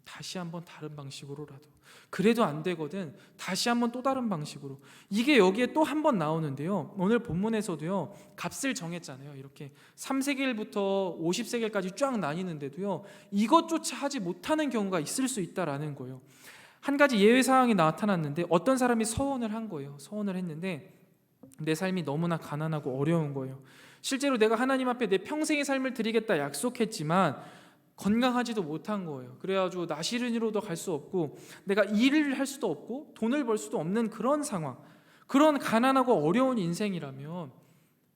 다시 한번 다른 방식으로라도, 그래도 안 되거든 다시 한번 또 다른 방식으로. 이게 여기에 또 한 번 나오는데요, 오늘 본문에서도요, 값을 정했잖아요. 이렇게 3세겔부터 50세겔까지 쫙 나뉘는데도요, 이것조차 하지 못하는 경우가 있을 수 있다라는 거예요. 한 가지 예외 사항이 나타났는데, 어떤 사람이 서원을 한 거예요. 서원을 했는데 내 삶이 너무나 가난하고 어려운 거예요. 실제로 내가 하나님 앞에 내 평생의 삶을 드리겠다 약속했지만 건강하지도 못한 거예요. 그래가지고 나시른이로도 갈 수 없고 내가 일을 할 수도 없고 돈을 벌 수도 없는 그런 상황, 그런 가난하고 어려운 인생이라면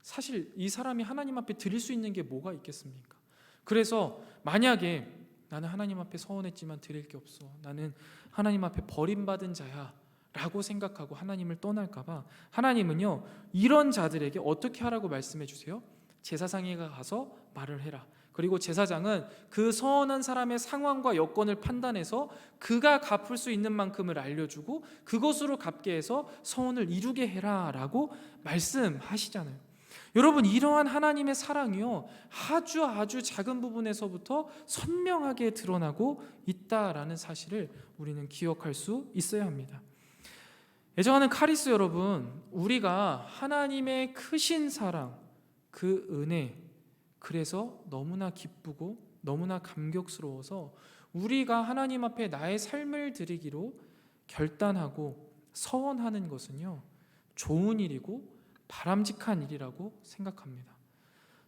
사실 이 사람이 하나님 앞에 드릴 수 있는 게 뭐가 있겠습니까? 그래서 만약에 나는 하나님 앞에 서원했지만 드릴 게 없어, 나는 하나님 앞에 버림받은 자야 라고 생각하고 하나님을 떠날까 봐 하나님은요, 이런 자들에게 어떻게 하라고 말씀해 주세요? 제사장에게 가서 말을 해라. 그리고 제사장은 그 서원한 사람의 상황과 여건을 판단해서 그가 갚을 수 있는 만큼을 알려주고 그것으로 갚게 해서 서원을 이루게 해라 라고 말씀하시잖아요. 여러분, 이러한 하나님의 사랑이요, 아주 작은 부분에서부터 선명하게 드러나고 있다라는 사실을 우리는 기억할 수 있어야 합니다. 애정하는 카리스 여러분, 우리가 하나님의 크신 사랑, 그 은혜, 그래서 너무나 기쁘고 너무나 감격스러워서 우리가 하나님 앞에 나의 삶을 드리기로 결단하고 서원하는 것은요, 좋은 일이고 바람직한 일이라고 생각합니다.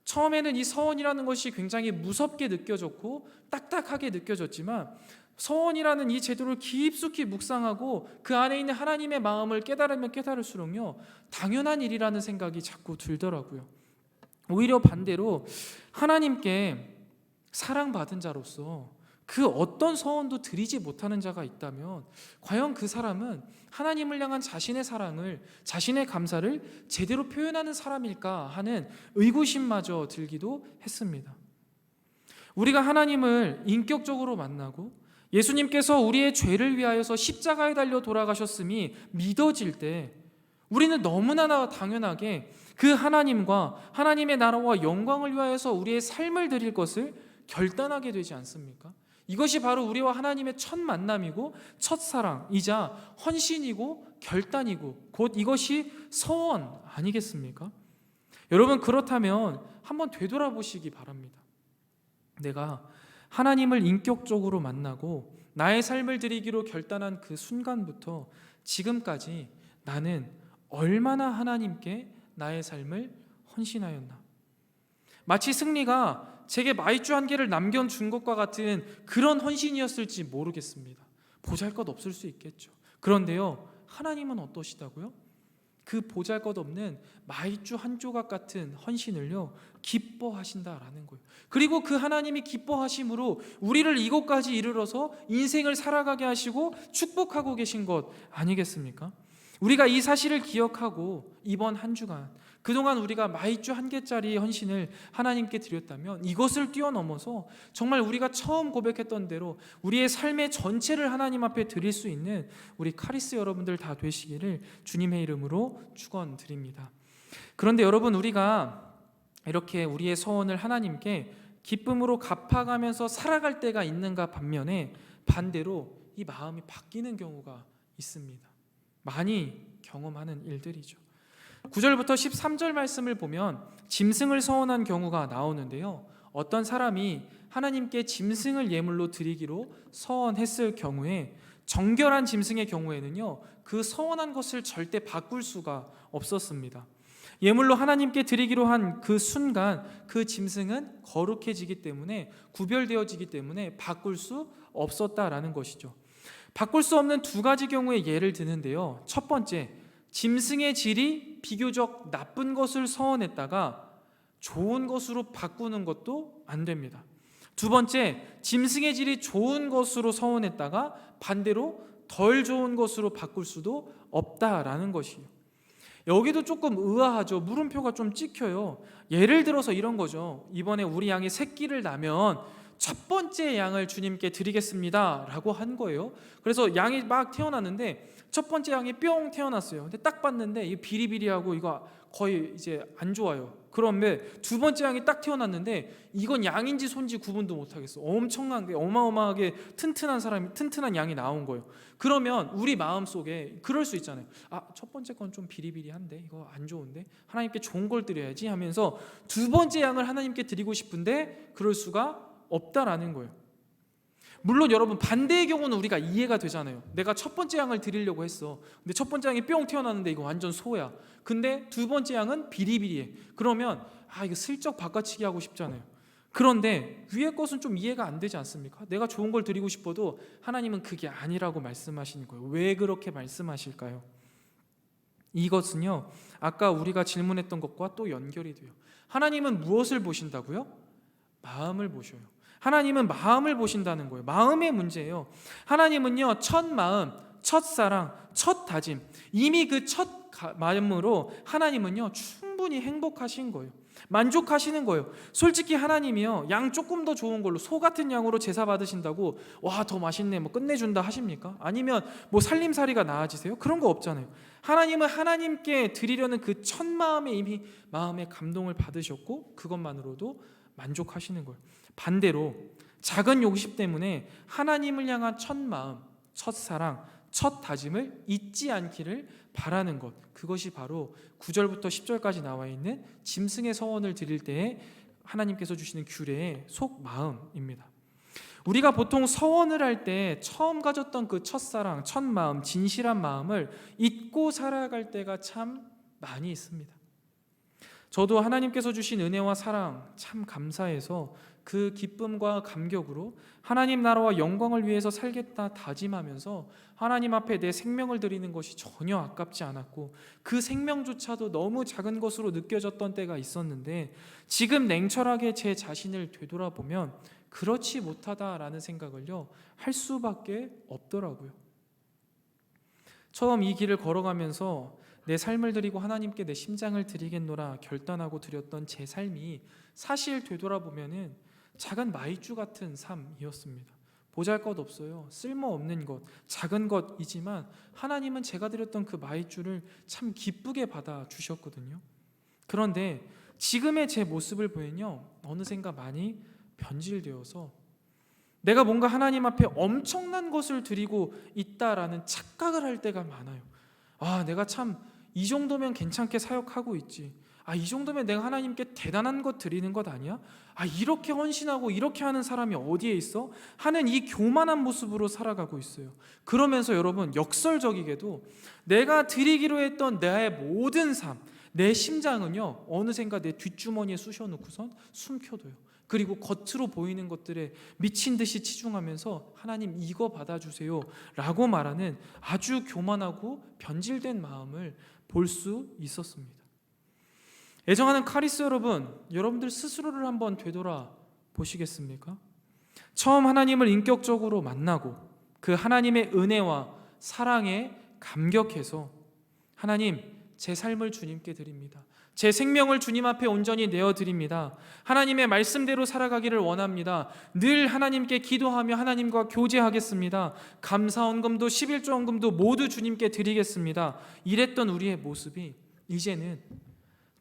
처음에는 이 서원이라는 것이 굉장히 무섭게 느껴졌고 딱딱하게 느껴졌지만, 서원이라는 이 제도를 깊숙이 묵상하고 그 안에 있는 하나님의 마음을 깨달으면 깨달을수록요, 당연한 일이라는 생각이 자꾸 들더라고요. 오히려 반대로 하나님께 사랑받은 자로서 그 어떤 서원도 드리지 못하는 자가 있다면 과연 그 사람은 하나님을 향한 자신의 사랑을, 자신의 감사를 제대로 표현하는 사람일까 하는 의구심마저 들기도 했습니다. 우리가 하나님을 인격적으로 만나고 예수님께서 우리의 죄를 위하여서 십자가에 달려 돌아가셨음이 믿어질 때 우리는 너무나 당연하게 그 하나님과 하나님의 나라와 영광을 위하여서 우리의 삶을 드릴 것을 결단하게 되지 않습니까? 이것이 바로 우리와 하나님의 첫 만남이고 첫 사랑이자 헌신이고 결단이고 곧 이것이 서원 아니겠습니까? 여러분, 그렇다면 한번 되돌아보시기 바랍니다. 내가 하나님을 인격적으로 만나고 나의 삶을 드리기로 결단한 그 순간부터 지금까지 나는 얼마나 하나님께 나의 삶을 헌신하였나? 마치 승리가 제게 마이쮸 한 개를 남겨준 것과 같은 그런 헌신이었을지 모르겠습니다. 보잘것없을 수 있겠죠. 그런데요, 하나님은 어떠시다고요? 그 보잘것없는 마이쮸 한 조각 같은 헌신을요, 기뻐하신다라는 거예요. 그리고 그 하나님이 기뻐하심으로 우리를 이곳까지 이르러서 인생을 살아가게 하시고 축복하고 계신 것 아니겠습니까? 우리가 이 사실을 기억하고 이번 한 주간 그동안 우리가 마이쮸 한 개짜리 헌신을 하나님께 드렸다면 이것을 뛰어넘어서 정말 우리가 처음 고백했던 대로 우리의 삶의 전체를 하나님 앞에 드릴 수 있는 우리 카리스 여러분들 다 되시기를 주님의 이름으로 축원드립니다. 그런데 여러분, 우리가 이렇게 우리의 소원을 하나님께 기쁨으로 갚아가면서 살아갈 때가 있는가 반면에 반대로 이 마음이 바뀌는 경우가 있습니다. 많이 경험하는 일들이죠. 9절부터 13절 말씀을 보면 짐승을 서원한 경우가 나오는데요. 어떤 사람이 하나님께 짐승을 예물로 드리기로 서원했을 경우에 정결한 짐승의 경우에는요, 그 서원한 것을 절대 바꿀 수가 없었습니다. 예물로 하나님께 드리기로 한 그 순간 그 짐승은 거룩해지기 때문에, 구별되어지기 때문에 바꿀 수 없었다라는 것이죠. 바꿀 수 없는 두 가지 경우의 예를 드는데요. 첫 번째, 짐승의 질이 비교적 나쁜 것을 서원했다가 좋은 것으로 바꾸는 것도 안 됩니다. 두 번째, 짐승의 질이 좋은 것으로 서원했다가 반대로 덜 좋은 것으로 바꿀 수도 없다라는 것이에요. 여기도 조금 의아하죠. 물음표가 좀 찍혀요. 예를 들어서 이런 거죠. 이번에 우리 양이 새끼를 낳으면 첫 번째 양을 주님께 드리겠습니다 라고 한 거예요. 그래서 양이 막 태어났는데 첫 번째 양이 뿅 태어났어요. 근데 딱 봤는데 이 비리비리하고 이거 거의 이제 안 좋아요. 그런데 두 번째 양이 딱 태어났는데 이건 양인지 손지 구분도 못하겠어. 엄청난 게 어마어마하게 튼튼한 양이 나온 거예요. 그러면 우리 마음속에 그럴 수 있잖아요. 첫 번째 건 좀 비리비리한데 이거 안 좋은데 하나님께 좋은 걸 드려야지 하면서 두 번째 양을 하나님께 드리고 싶은데 그럴 수가 없다라는 거예요. 물론 여러분, 반대의 경우는 우리가 이해가 되잖아요. 내가 첫 번째 양을 드리려고 했어. 근데 첫 번째 양이 뿅 태어났는데 이거 완전 소야. 근데 두 번째 양은 비리비리해. 그러면 이거 슬쩍 바꿔치기 하고 싶잖아요. 그런데 위에 것은 좀 이해가 안 되지 않습니까? 내가 좋은 걸 드리고 싶어도 하나님은 그게 아니라고 말씀하시는 거예요. 왜 그렇게 말씀하실까요? 이것은요, 아까 우리가 질문했던 것과 또 연결이 돼요. 하나님은 무엇을 보신다고요? 마음을 보셔요. 하나님은 마음을 보신다는 거예요. 마음의 문제예요. 하나님은요, 첫 마음, 첫 사랑, 첫 다짐, 이미 그 첫 마음으로 하나님은요 충분히 행복하신 거예요. 만족하시는 거예요. 솔직히 하나님이요, 양 조금 더 좋은 걸로, 소 같은 양으로 제사 받으신다고 와 더 맛있네 뭐 끝내준다 하십니까? 아니면 뭐 살림살이가 나아지세요? 그런 거 없잖아요. 하나님은 하나님께 드리려는 그 첫 마음에 이미 마음의 감동을 받으셨고 그것만으로도 만족하시는 거예요. 반대로 작은 욕심 때문에 하나님을 향한 첫 마음, 첫 사랑, 첫 다짐을 잊지 않기를 바라는 것, 그것이 바로 9절부터 10절까지 나와 있는 짐승의 서원을 드릴 때에 하나님께서 주시는 규례의 속마음입니다. 우리가 보통 서원을 할 때 처음 가졌던 그 첫사랑, 첫 마음, 진실한 마음을 잊고 살아갈 때가 참 많이 있습니다. 저도 하나님께서 주신 은혜와 사랑 참 감사해서 그 기쁨과 감격으로 하나님 나라와 영광을 위해서 살겠다 다짐하면서 하나님 앞에 내 생명을 드리는 것이 전혀 아깝지 않았고 그 생명조차도 너무 작은 것으로 느껴졌던 때가 있었는데 지금 냉철하게 제 자신을 되돌아보면 그렇지 못하다라는 생각을요 할 수밖에 없더라고요. 처음 이 길을 걸어가면서 내 삶을 드리고 하나님께 내 심장을 드리겠노라 결단하고 드렸던 제 삶이 사실 되돌아보면은 작은 마이쮸 같은 삶이었습니다. 보잘것없어요. 쓸모없는 것, 작은 것이지만 하나님은 제가 드렸던 그 마이쮸를 참 기쁘게 받아주셨거든요. 그런데 지금의 제 모습을 보면요 어느샌가 많이 변질되어서 내가 뭔가 하나님 앞에 엄청난 것을 드리고 있다라는 착각을 할 때가 많아요. 내가 참 이 정도면 괜찮게 사역하고 있지. 이 정도면 내가 하나님께 대단한 것 드리는 것 아니야? 이렇게 헌신하고 이렇게 하는 사람이 어디에 있어? 하는 이 교만한 모습으로 살아가고 있어요. 그러면서 여러분 역설적이게도 내가 드리기로 했던 나의 모든 삶, 내 심장은요 어느샌가 내 뒷주머니에 쑤셔놓고선 숨겨둬요. 그리고 겉으로 보이는 것들에 미친 듯이 치중하면서 하나님 이거 받아주세요 라고 말하는 아주 교만하고 변질된 마음을 볼 수 있었습니다. 애정하는 카리스 여러분, 여러분들 스스로를 한번 되돌아 보시겠습니까? 처음 하나님을 인격적으로 만나고 그 하나님의 은혜와 사랑에 감격해서 하나님 제 삶을 주님께 드립니다. 제 생명을 주님 앞에 온전히 내어드립니다. 하나님의 말씀대로 살아가기를 원합니다. 늘 하나님께 기도하며 하나님과 교제하겠습니다. 감사헌금도 11조 헌금도 모두 주님께 드리겠습니다. 이랬던 우리의 모습이 이제는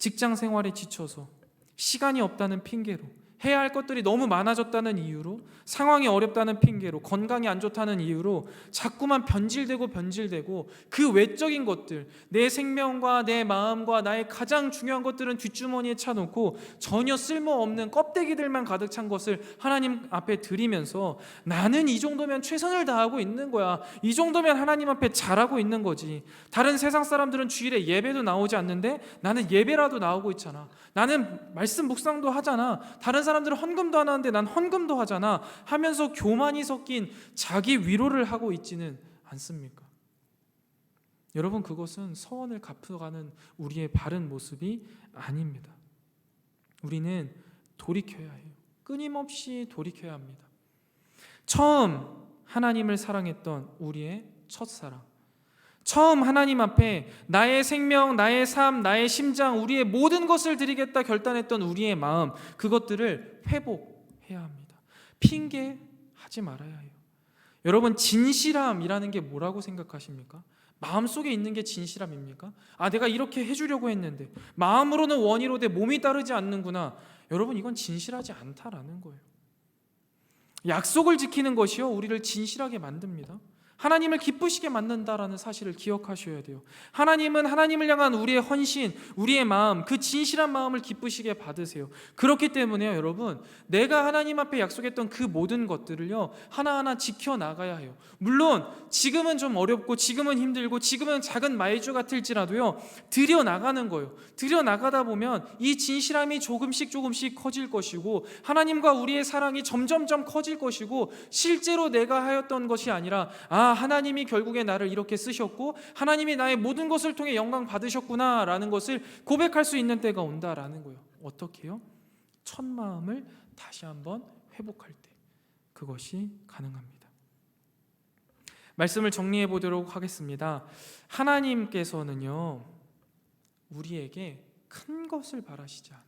직장 생활에 지쳐서, 시간이 없다는 핑계로, 해야 할 것들이 너무 많아졌다는 이유로, 상황이 어렵다는 핑계로, 건강이 안 좋다는 이유로 자꾸만 변질되고 그 외적인 것들, 내 생명과 내 마음과 나의 가장 중요한 것들은 뒷주머니에 차놓고 전혀 쓸모없는 껍데기들만 가득 찬 것을 하나님 앞에 드리면서 나는 이 정도면 최선을 다하고 있는 거야, 이 정도면 하나님 앞에 잘하고 있는 거지, 다른 세상 사람들은 주일에 예배도 나오지 않는데 나는 예배라도 나오고 있잖아, 나는 말씀 묵상도 하잖아, 다른 사람들은 헌금도 안 하는데 난 헌금도 하잖아 하면서 교만이 섞인 자기 위로를 하고 있지는 않습니까? 여러분, 그것은 서원을 갚아가는 우리의 바른 모습이 아닙니다. 우리는 돌이켜야 해요. 끊임없이 돌이켜야 합니다. 처음 하나님을 사랑했던 우리의 첫사랑, 처음 하나님 앞에 나의 생명, 나의 삶, 나의 심장, 우리의 모든 것을 드리겠다 결단했던 우리의 마음, 그것들을 회복해야 합니다. 핑계하지 말아야 해요. 여러분, 진실함이라는 게 뭐라고 생각하십니까? 마음속에 있는 게 진실함입니까? 내가 이렇게 해주려고 했는데 마음으로는 원이로되 몸이 따르지 않는구나. 여러분, 이건 진실하지 않다라는 거예요. 약속을 지키는 것이요, 우리를 진실하게 만듭니다. 하나님을 기쁘시게 만든다라는 사실을 기억하셔야 돼요. 하나님은 하나님을 향한 우리의 헌신, 우리의 마음, 그 진실한 마음을 기쁘시게 받으세요. 그렇기 때문에요, 여러분, 내가 하나님 앞에 약속했던 그 모든 것들을요, 하나하나 지켜나가야 해요. 물론 지금은 좀 어렵고 지금은 힘들고 지금은 작은 마이주 같을지라도요, 드려나가는 거예요. 드려나가다 보면 이 진실함이 조금씩 커질 것이고, 하나님과 우리의 사랑이 점점점 커질 것이고, 실제로 내가 하였던 것이 아니라 하나님이 결국에 나를 이렇게 쓰셨고 하나님이 나의 모든 것을 통해 영광 받으셨구나 라는 것을 고백할 수 있는 때가 온다라는 거예요. 어떻게요? 첫 마음을 다시 한번 회복할 때 그것이 가능합니다. 말씀을 정리해 보도록 하겠습니다. 하나님께서는요, 우리에게 큰 것을 바라시지 않아요.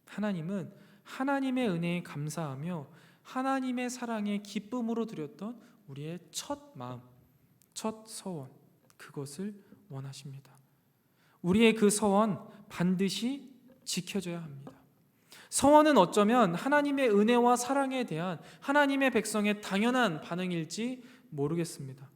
하나님은 하나님의 은혜에 감사하며 하나님의 사랑에 기쁨으로 드렸던 우리의 첫 마음, 첫 서원, 그것을 원하십니다. 우리의 그 서원 반드시 지켜져야 합니다. 서원은 어쩌면 하나님의 은혜와 사랑에 대한 하나님의 백성의 당연한 반응일지 모르겠습니다.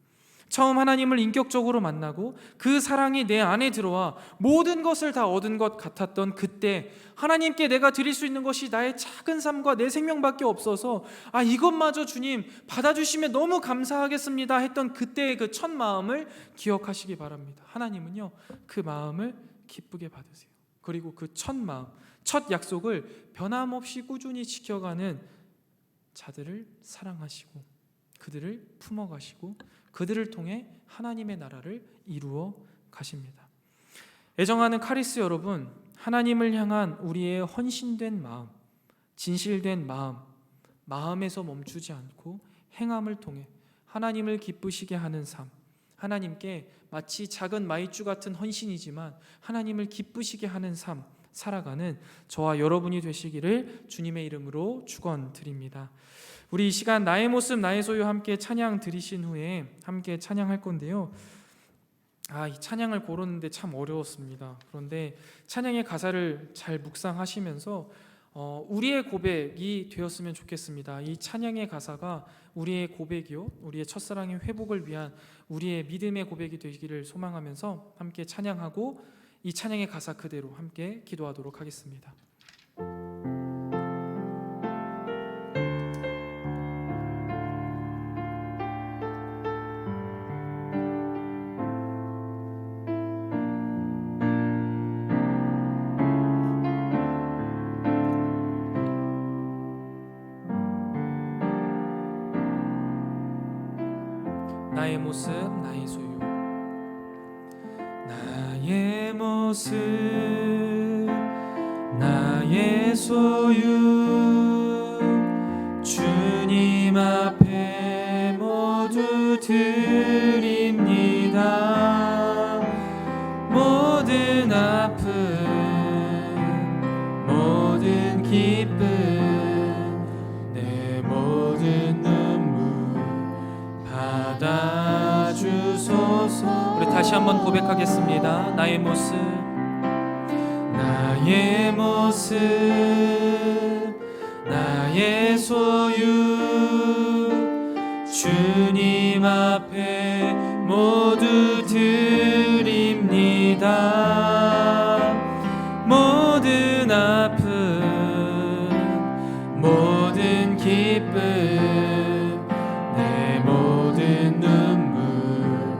처음 하나님을 인격적으로 만나고 그 사랑이 내 안에 들어와 모든 것을 다 얻은 것 같았던 그때, 하나님께 내가 드릴 수 있는 것이 나의 작은 삶과 내 생명밖에 없어서 이것마저 주님 받아주시면 너무 감사하겠습니다 했던 그때의 그 첫 마음을 기억하시기 바랍니다. 하나님은요, 그 마음을 기쁘게 받으세요. 그리고 그 첫 마음, 첫 약속을 변함없이 꾸준히 지켜가는 자들을 사랑하시고 그들을 품어가시고 그들을 통해 하나님의 나라를 이루어 가십니다. 애정하는 카리스 여러분, 하나님을 향한 우리의 헌신된 마음, 진실된 마음에서 멈추지 않고 행함을 통해 하나님을 기쁘시게 하는 삶, 하나님께 마치 작은 마이쮸 같은 헌신이지만 하나님을 기쁘시게 하는 삶 살아가는 저와 여러분이 되시기를 주님의 이름으로 축원드립니다. 우리 이 시간 나의 모습 나의 소유 함께 찬양 드리신 후에 함께 찬양할 건데요. 이 찬양을 고르는데 참 어려웠습니다. 그런데 찬양의 가사를 잘 묵상하시면서 우리의 고백이 되었으면 좋겠습니다. 이 찬양의 가사가 우리의 고백이요, 우리의 첫사랑의 회복을 위한 우리의 믿음의 고백이 되기를 소망하면서 함께 찬양하고 이 찬양의 가사 그대로 함께 기도하도록 하겠습니다. 나의 모습 나의 소유, 나의 모습 나의 소유, 주님 앞에 모두 드립니다. 모든 아픔 모든 기쁨 내 모든 눈물 받아주소서. 우리 다시 한번 고백하겠습니다. 나의 모습 나의 모습 나의 소유 주님 앞에 모두 드립니다. 모든 아픔 모든 기쁨 내 모든 눈물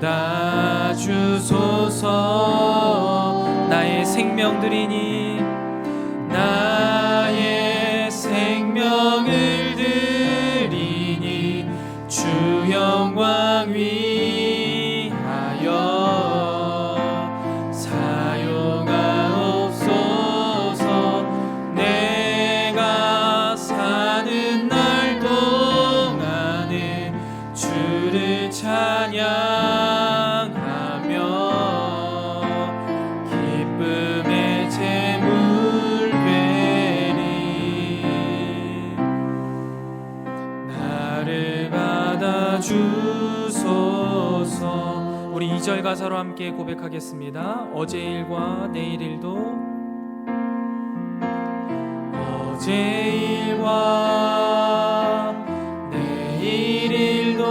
받아주소서. 나의 생명 드리니 나의 생명을 드리니 주 영광 위하여 사용하옵소서. 내가 사는 날 동안에 주를 찬양하며 기쁨의 제물 되리. 나를 받아주소서. 우리 2절 가사로 함께 고백하겠습니다. 어제 일과 내일 일도 어제 일과 내일 일도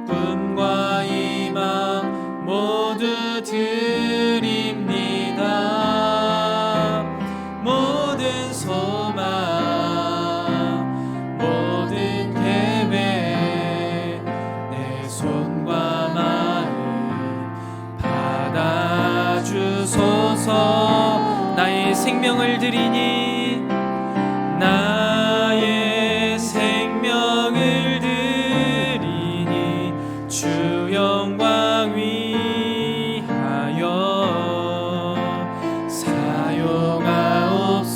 꿈과 희망 모두 드립니다. 모든 소망 모든 계획 내 손과 마음 받아주소서. 나의 생명을 드리니 나의 생명을 드리니 주 영광 위하여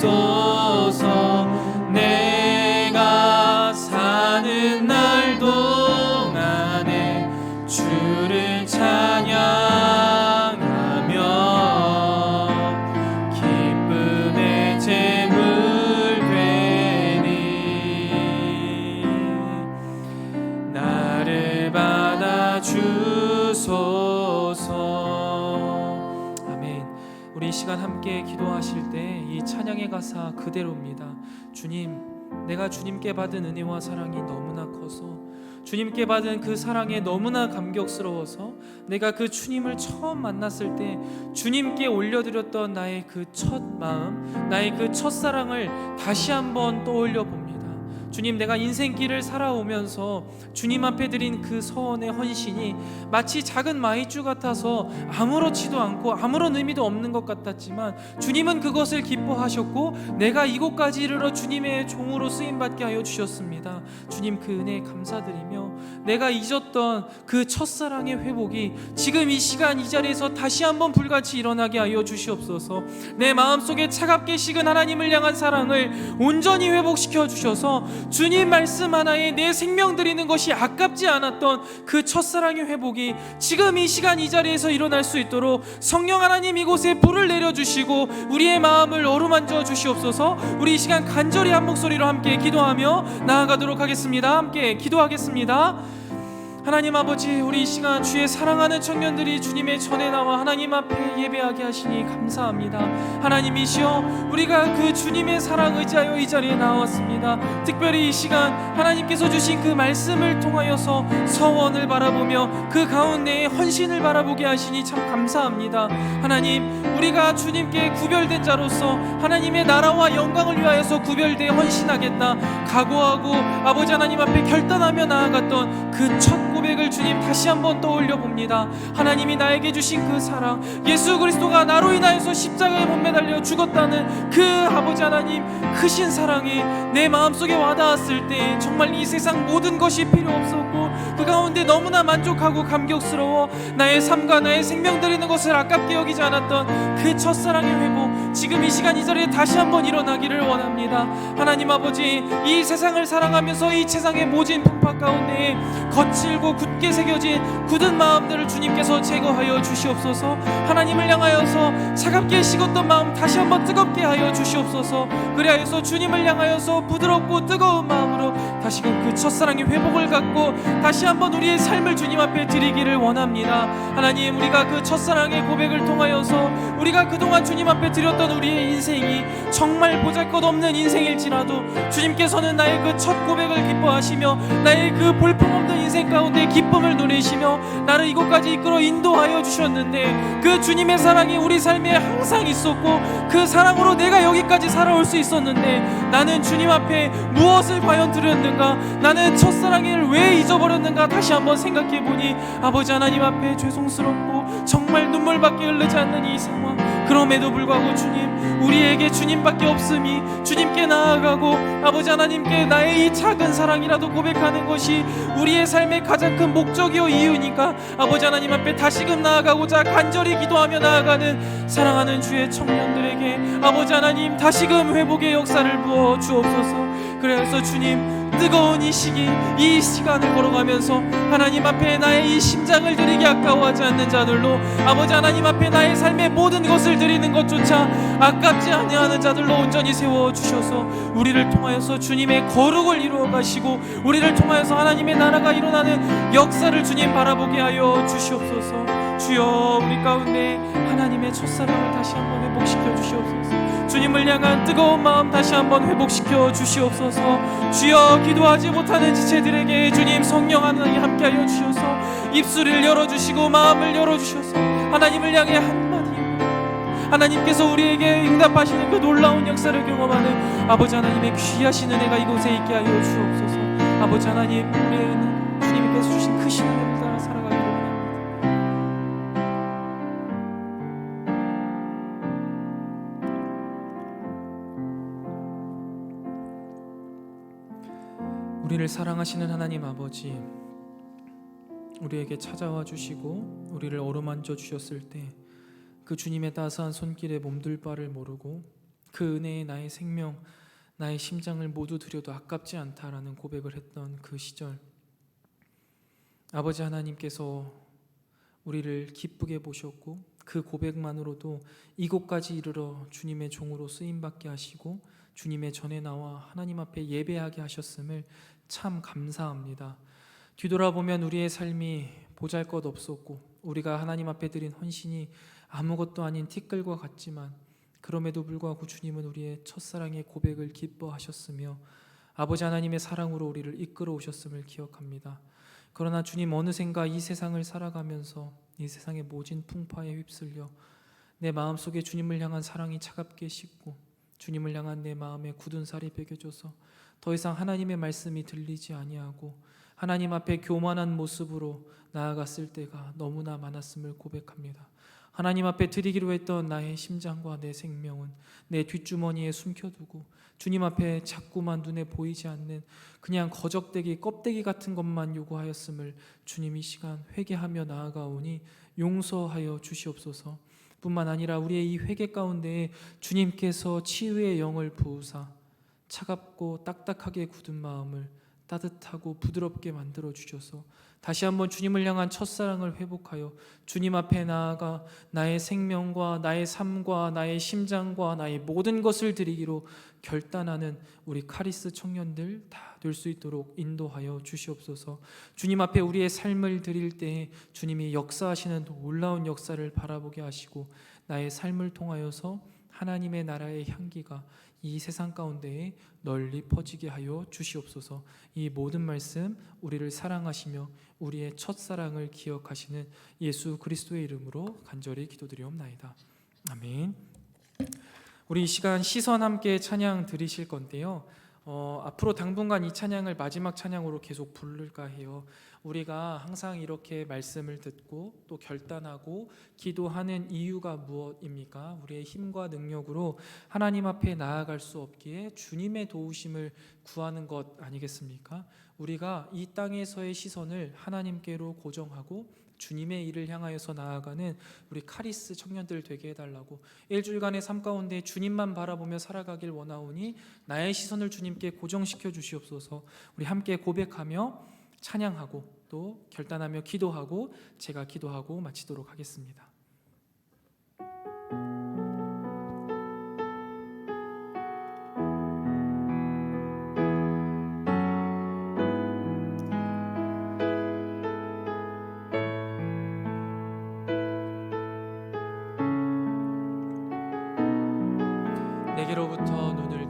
사용하옵소서. 내가 사는 날 동안에 주를 찬양하며 기쁨의 제물 되니 나를 받아주소서. 아멘. 우리 이 시간 함께 기도하실 때 이 찬양의 가사 그대로입니다. 주님, 내가 주님께 받은 은혜와 사랑이 너무나 커서 주님께 받은 그 사랑에 너무나 감격스러워서 내가 그 주님을 처음 만났을 때 주님께 올려드렸던 나의 그 첫 마음, 나의 그 첫사랑을 다시 한번 떠올려 봅니다. 주님, 내가 인생길을 살아오면서 주님 앞에 드린 그 서원의 헌신이 마치 작은 마이쮸 같아서 아무렇지도 않고 아무런 의미도 없는 것 같았지만 주님은 그것을 기뻐하셨고 내가 이곳까지 이르러 주님의 종으로 쓰임받게 하여 주셨습니다. 주님, 그 은혜에 감사드리며 내가 잊었던 그 첫사랑의 회복이 지금 이 시간 이 자리에서 다시 한번 불같이 일어나게 하여 주시옵소서. 내 마음속에 차갑게 식은 하나님을 향한 사랑을 온전히 회복시켜 주셔서 주님 말씀 하나에 내 생명 드리는 것이 아깝지 않았던 그 첫사랑의 회복이 지금 이 시간 이 자리에서 일어날 수 있도록 성령 하나님 이곳에 불을 내려주시고 우리의 마음을 어루만져 주시옵소서. 우리 이 시간 간절히 한 목소리로 함께 기도하며 나아가도록 하겠습니다. 함께 기도하겠습니다. 하나님 아버지, 우리 이 시간 주의 사랑하는 청년들이 주님의 전에 나와 하나님 앞에 예배하게 하시니 감사합니다. 하나님이시여, 우리가 그 주님의 사랑 의지하여 이 자리에 나왔습니다. 특별히 이 시간 하나님께서 주신 그 말씀을 통하여서 서원을 바라보며 그 가운데에 헌신을 바라보게 하시니 참 감사합니다. 하나님, 우리가 주님께 구별된 자로서 하나님의 나라와 영광을 위하여서 구별되어 헌신하겠다 각오하고 아버지 하나님 앞에 결단하며 나아갔던 그 첫 고백을 주님 다시 한번 떠올려 봅니다. 하나님이 나에게 주신 그 사랑, 예수 그리스도가 나로 인하여서 십자가에 못 매달려 죽었다는 그 아버지 하나님 크신 사랑이 내 마음속에 와닿았을 때 정말 이 세상 모든 것이 필요 없었고 그 가운데 너무나 만족하고 감격스러워 나의 삶과 나의 생명 드리는 것을 아깝게 여기지 않았던 그 첫사랑의 회복, 지금 이 시간 이 자리에 다시 한번 일어나기를 원합니다. 하나님 아버지, 이 세상을 사랑하면서 이 세상의 모진 풍파 가운데 거칠고 굳고 깊게 새겨진 굳은 마음들을 주님께서 제거하여 주시옵소서. 하나님을 향하여서 차갑게 식었던 마음 다시 한번 뜨겁게 하여 주시옵소서. 그리하여서 주님을 향하여서 부드럽고 뜨거운 마음으로 다시금 그 첫사랑의 회복을 갖고 다시 한번 우리의 삶을 주님 앞에 드리기를 원합니다. 하나님, 우리가 그 첫사랑의 고백을 통하여서 우리가 그동안 주님 앞에 드렸던 우리의 인생이 정말 보잘것없는 인생일지라도 주님께서는 나의 그 첫 고백을 기뻐하시며 나의 그 볼품없는 인생 가운데 기쁨을 누리시며 나를 이곳까지 이끌어 인도하여 주셨는데, 그 주님의 사랑이 우리 삶에 항상 있었고 그 사랑으로 내가 여기까지 살아올 수 있었는데, 나는 주님 앞에 무엇을 과연 드렸는가, 나는 첫사랑을 왜 잊어버렸는가 다시 한번 생각해보니 아버지 하나님 앞에 죄송스럽고 정말 눈물밖에 흐르지 않는 이 상황, 그럼에도 불구하고 주님, 우리에게 주님밖에 없음이 주님께 나아가고 아버지 하나님께 나의 이 작은 사랑이라도 고백하는 것이 우리의 삶의 가장 큰 목적이요 이유니까 아버지 하나님 앞에 다시금 나아가고자 간절히 기도하며 나아가는 사랑하는 주의 청년들에게 아버지 하나님 다시금 회복의 역사를 부어 주옵소서. 그래서 주님, 뜨거운 이 시기, 이 시간을 걸어가면서 하나님 앞에 나의 이 심장을 드리기 아까워하지 않는 자들로, 아버지 하나님 앞에 나의 삶의 모든 것을 드리는 것조차 아깝지 아니하는 자들로 온전히 세워주셔서 우리를 통하여서 주님의 거룩을 이루어 가시고 우리를 통하여서 하나님의 나라가 일어나는 역사를 주님 바라보게 하여 주시옵소서. 주여, 우리 가운데 하나님의 첫사랑을 다시 한번 회복시켜 주시옵소서. 주님을 향한 뜨거운 마음 다시 한번 회복시켜 주시옵소서. 주여, 기도하지 못하는 지체들에게 주님 성령 하나님 함께하여 주셔서 입술을 열어주시고 마음을 열어주셔서 하나님을 향해 한마디 하나님께서 우리에게 응답하시는 그 놀라운 역사를 경험하는 아버지 하나님의 귀하신 은혜가 이곳에 있게 하여 주옵소서. 아버지 하나님, 우리의 은혜, 주님께서 주신 크신 은혜를 따라 살아가기를 원합니다. 우리를 사랑하시는 하나님 아버지, 우리에게 찾아와 주시고 우리를 어루만져 주셨을 때 그 주님의 따스한 손길에 몸둘 바를 모르고 그 은혜에 나의 생명, 나의 심장을 모두 드려도 아깝지 않다라는 고백을 했던 그 시절, 아버지 하나님께서 우리를 기쁘게 보셨고 그 고백만으로도 이곳까지 이르러 주님의 종으로 쓰임받게 하시고 주님의 전에 나와 하나님 앞에 예배하게 하셨음을 참 감사합니다. 뒤돌아보면 우리의 삶이 보잘것없었고 우리가 하나님 앞에 드린 헌신이 아무것도 아닌 티끌과 같지만 그럼에도 불구하고 주님은 우리의 첫사랑의 고백을 기뻐하셨으며 아버지 하나님의 사랑으로 우리를 이끌어 오셨음을 기억합니다. 그러나 주님, 어느샌가 이 세상을 살아가면서 이 세상의 모진 풍파에 휩쓸려 내 마음속에 주님을 향한 사랑이 차갑게 식고 주님을 향한 내 마음에 굳은 살이 베겨져서 더 이상 하나님의 말씀이 들리지 아니하고 하나님 앞에 교만한 모습으로 나아갔을 때가 너무나 많았음을 고백합니다. 하나님 앞에 드리기로 했던 나의 심장과 내 생명은 내 뒷주머니에 숨겨두고 주님 앞에 자꾸만 눈에 보이지 않는 그냥 거적대기, 껍데기 같은 것만 요구하였음을 주님 이 시간 회개하며 나아가오니 용서하여 주시옵소서. 뿐만 아니라 우리의 이 회개 가운데에 주님께서 치유의 영을 부으사 차갑고 딱딱하게 굳은 마음을 따뜻하고 부드럽게 만들어 주셔서 다시 한번 주님을 향한 첫사랑을 회복하여 주님 앞에 나아가 나의 생명과 나의 삶과 나의 심장과 나의 모든 것을 드리기로 결단하는 우리 카리스 청년들 다 될 수 있도록 인도하여 주시옵소서. 주님 앞에 우리의 삶을 드릴 때 주님이 역사하시는 놀라운 역사를 바라보게 하시고 나의 삶을 통하여서 하나님의 나라의 향기가 이 세상 가운데에 널리 퍼지게 하여 주시옵소서. 이 모든 말씀 우리를 사랑하시며 우리의 첫사랑을 기억하시는 예수 그리스도의 이름으로 간절히 기도드리옵나이다. 아멘. 우리 이 시간 시선 함께 찬양 드리실 건데요. 앞으로 당분간 이 찬양을 마지막 찬양으로 계속 부를까 해요. 우리가 항상 이렇게 말씀을 듣고 또 결단하고 기도하는 이유가 무엇입니까? 우리의 힘과 능력으로 하나님 앞에 나아갈 수 없기에 주님의 도우심을 구하는 것 아니겠습니까? 우리가 이 땅에서의 시선을 하나님께로 고정하고 주님의 일을 향하여서 나아가는 우리 카리스 청년들 되게 해달라고, 일주일간의 삶 가운데 주님만 바라보며 살아가길 원하오니 나의 시선을 주님께 고정시켜 주시옵소서. 우리 함께 고백하며 찬양하고 또 결단하며 기도하고 제가 기도하고 마치도록 하겠습니다. 내게로부터 눈을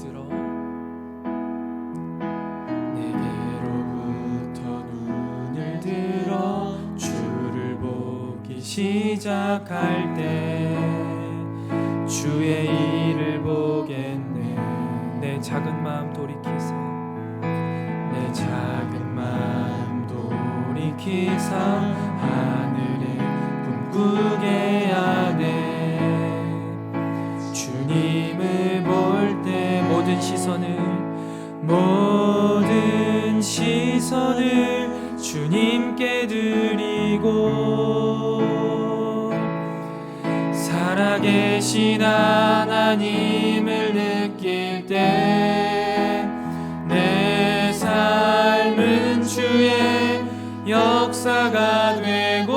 들어 주를 보기 시작할 때 주의 일을 보겠네. 내 작은 마음 돌이키사 내 작은 마음 돌이키사 하늘에 꿈꾸게 하네. 주님을 볼 때 모든 시선을 주님께 드리고 살아계신 하나님을 느낄 때 내 삶은 주의 역사가 되고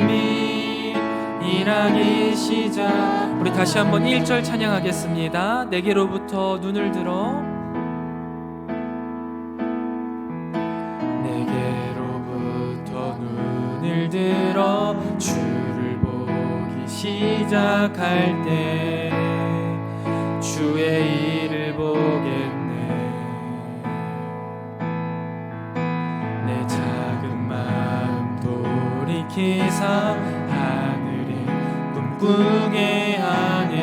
하나님이 일하기 시작. 우리 다시 한번 1절 찬양하겠습니다. 내게로부터 눈을 들어 눈을 들어 주를 보기 시작할 때 주의 일을 보겠네. 내 작은 마음 돌이키사 하늘에 꿈꾸게 하네.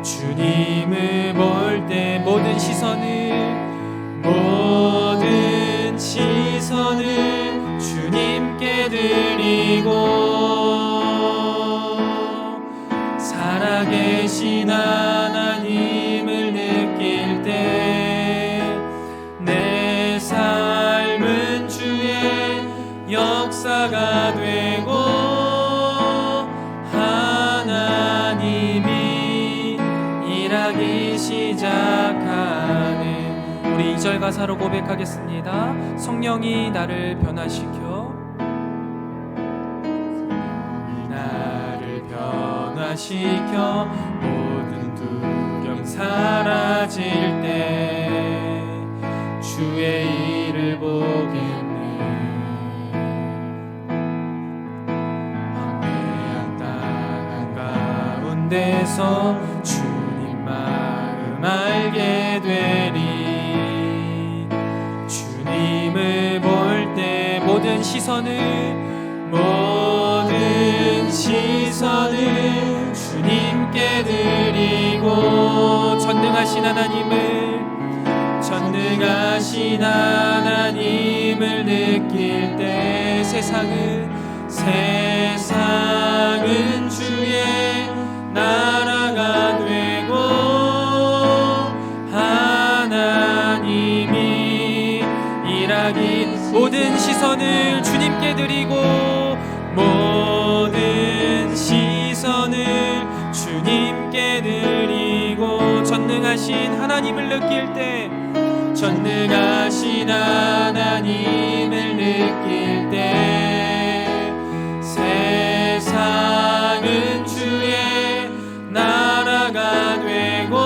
주님을 볼 때 모든 시선을 주님께 드리고 살아계신 하나님을 느낄 때 내 삶은 주의 역사가 되고 하나님이 일하기 시작하네. 우리 2절 가사로 고백하겠습니다. 성령이 나를 변화시켜 모든 두려움 사라질 때 주의 일을 보겠네. 황폐한 땅 가운데서 주님 마음 알게 되리. 주님을 볼 때 모든 시선을 주님께 드리고 전능하신 하나님을 느낄 때 세상은 주의 나라가 되고 하나님이 일하기 모든 시선을 주님께 드리고 모든 시선을 주님께 드리고 전능하신 하나님을 느낄 때 세상은 주의 나라가 되고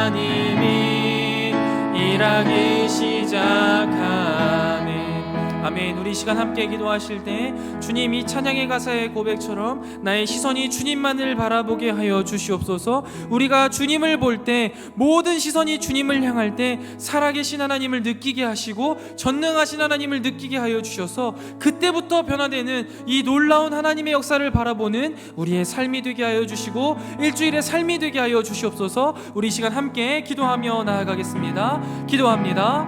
하나님이 일하기 시작하네. 아멘. 우리 시간 함께 기도하실 때 주님 이 찬양의 가사의 고백처럼 나의 시선이 주님만을 바라보게 하여 주시옵소서. 우리가 주님을 볼 때 모든 시선이 주님을 향할 때 살아계신 하나님을 느끼게 하시고 전능하신 하나님을 느끼게 하여 주셔서 그때부터 변화되는 이 놀라운 하나님의 역사를 바라보는 우리의 삶이 되게 하여 주시고 일주일의 삶이 되게 하여 주시옵소서. 우리 시간 함께 기도하며 나아가겠습니다. 기도합니다.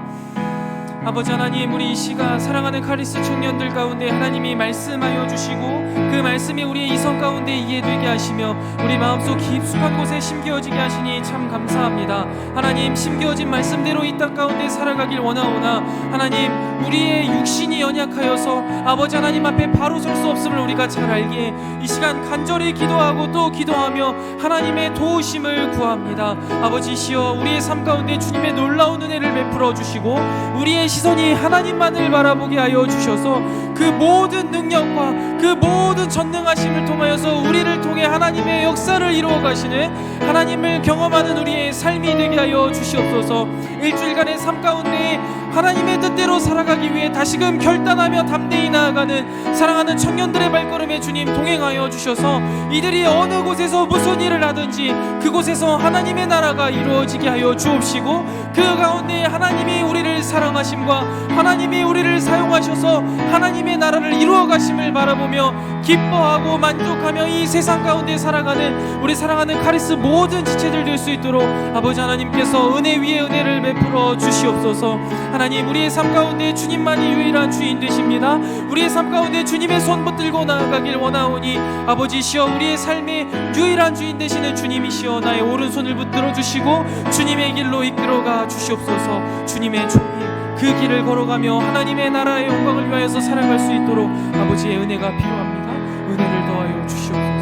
아버지 하나님, 우리 이 시간 사랑하는 카리스 청년들 가운데 하나님이 말씀하여 주시고 그 말씀이 우리의 이성 가운데 이해되게 하시며 우리 마음속 깊숙한 곳에 심겨지게 하시니 참 감사합니다. 하나님, 심겨진 말씀대로 이 땅 가운데 살아가길 원하오나 하나님, 우리의 육신이 연약하여서 아버지 하나님 앞에 바로 설 수 없음을 우리가 잘 알기에 이 시간 간절히 기도하고 또 기도하며 하나님의 도우심을 구합니다. 아버지시여, 우리의 삶 가운데 주님의 놀라운 은혜를 베풀어 주시고 우리의 시선이 하나님만을 바라보게 하여 주셔서 그 모든 능력과 그 모든 전능하심을 통하여서 우리를 통해 하나님의 역사를 이루어 가시는 하나님을 경험하는 우리의 삶이 되게 하여 주시옵소서. 일주일간의 삶 가운데 하나님의 뜻대로 살아가기 위해 다시금 결단하며 담대히 나아가는 사랑하는 청년들의 발걸음에 주님 동행하여 주셔서 이들이 어느 곳에서 무슨 일을 하든지 그곳에서 하나님의 나라가 이루어지게 하여 주옵시고 그 가운데 하나님이 우리를 사랑하심과 하나님이 우리를 사용하셔서 하나님의 나라를 이루어 가심을 바라보며 기뻐하고 만족하며 이 세상 가운데 살아가는 우리 사랑하는 카리스 모든 지체들 될 수 있도록 아버지 하나님께서 은혜 위에 은혜를 베풀어 주시옵소서. 하나님, 우리의 삶 가운데 주님만이 유일한 주인 되십니다. 우리의 삶 가운데 주님의 손 붙들고 나아가길 원하오니 아버지시여, 우리의 삶의 유일한 주인 되시는 주님이시여 나의 오른손을 붙들어 주시고 주님의 길로 이끌어가 주시옵소서. 주님의 종이 그 길을 걸어가며 하나님의 나라의 영광을 위하여서 살아갈 수 있도록 아버지의 은혜가 필요합니다. 은혜를 더하여 주시옵소서.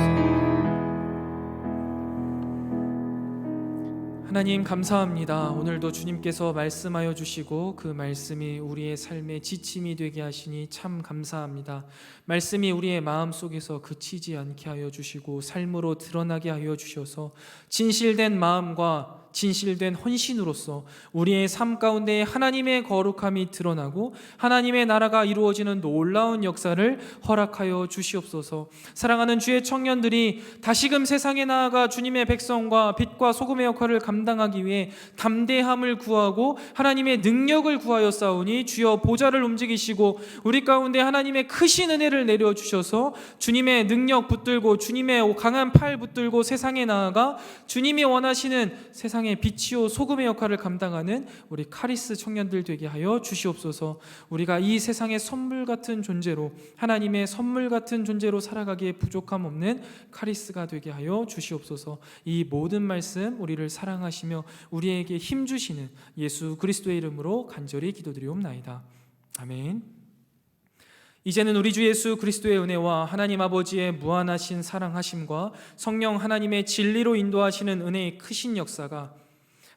하나님 감사합니다. 오늘도 주님께서 말씀하여 주시고 그 말씀이 우리의 삶의 지침이 되게 하시니 참 감사합니다. 말씀이 우리의 마음속에서 그치지 않게 하여 주시고 삶으로 드러나게 하여 주셔서 진실된 마음과 진실된 헌신으로서 우리의 삶 가운데 하나님의 거룩함이 드러나고 하나님의 나라가 이루어지는 놀라운 역사를 허락하여 주시옵소서. 사랑하는 주의 청년들이 다시금 세상에 나아가 주님의 백성과 빛과 소금의 역할을 감당하기 위해 담대함을 구하고 하나님의 능력을 구하여 싸우니 주여 보좌를 움직이시고 우리 가운데 하나님의 크신 은혜를 내려주셔서 주님의 능력 붙들고 주님의 강한 팔 붙들고 세상에 나아가 주님이 원하시는 세상의 빛이요 소금의 역할을 감당하는 우리 카리스 청년들 되게 하여 주시옵소서. 우리가 이 세상의 선물 같은 존재로 하나님의 선물 같은 존재로 살아가기에 부족함 없는 카리스가 되게 하여 주시옵소서. 이 모든 말씀 우리를 사랑하시며 우리에게 힘 주시는 예수 그리스도의 이름으로 간절히 기도드리옵나이다. 아멘. 이제는 우리 주 예수 그리스도의 은혜와 하나님 아버지의 무한하신 사랑하심과 성령 하나님의 진리로 인도하시는 은혜의 크신 역사가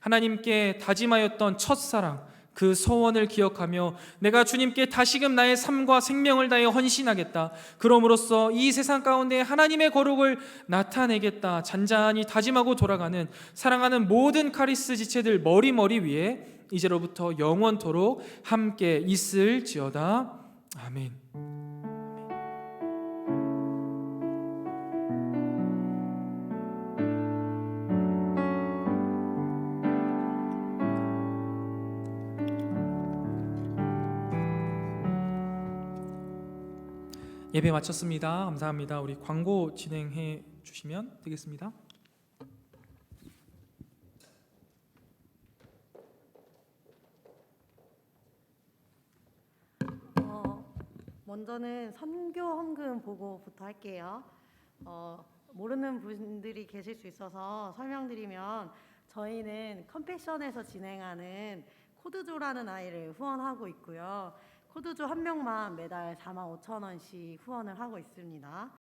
하나님께 다짐하였던 첫사랑 그 서원을 기억하며 내가 주님께 다시금 나의 삶과 생명을 다해 헌신하겠다, 그럼으로써 이 세상 가운데 하나님의 거룩을 나타내겠다 잔잔히 다짐하고 돌아가는 사랑하는 모든 카리스 지체들 머리 위에 이제로부터 영원토록 함께 있을지어다. 아멘. 예배 마쳤습니다. 감사합니다. 우리 광고 진행해 주시면 되겠습니다. 먼저는 선교 헌금 보고부터 할게요. 모르는 분들이 계실 수 있어서 설명드리면 저희는 컴패션에서 진행하는 코드조라는 아이를 후원하고 있고요. 코드조 한 명만 매달 45,000원씩 후원을 하고 있습니다.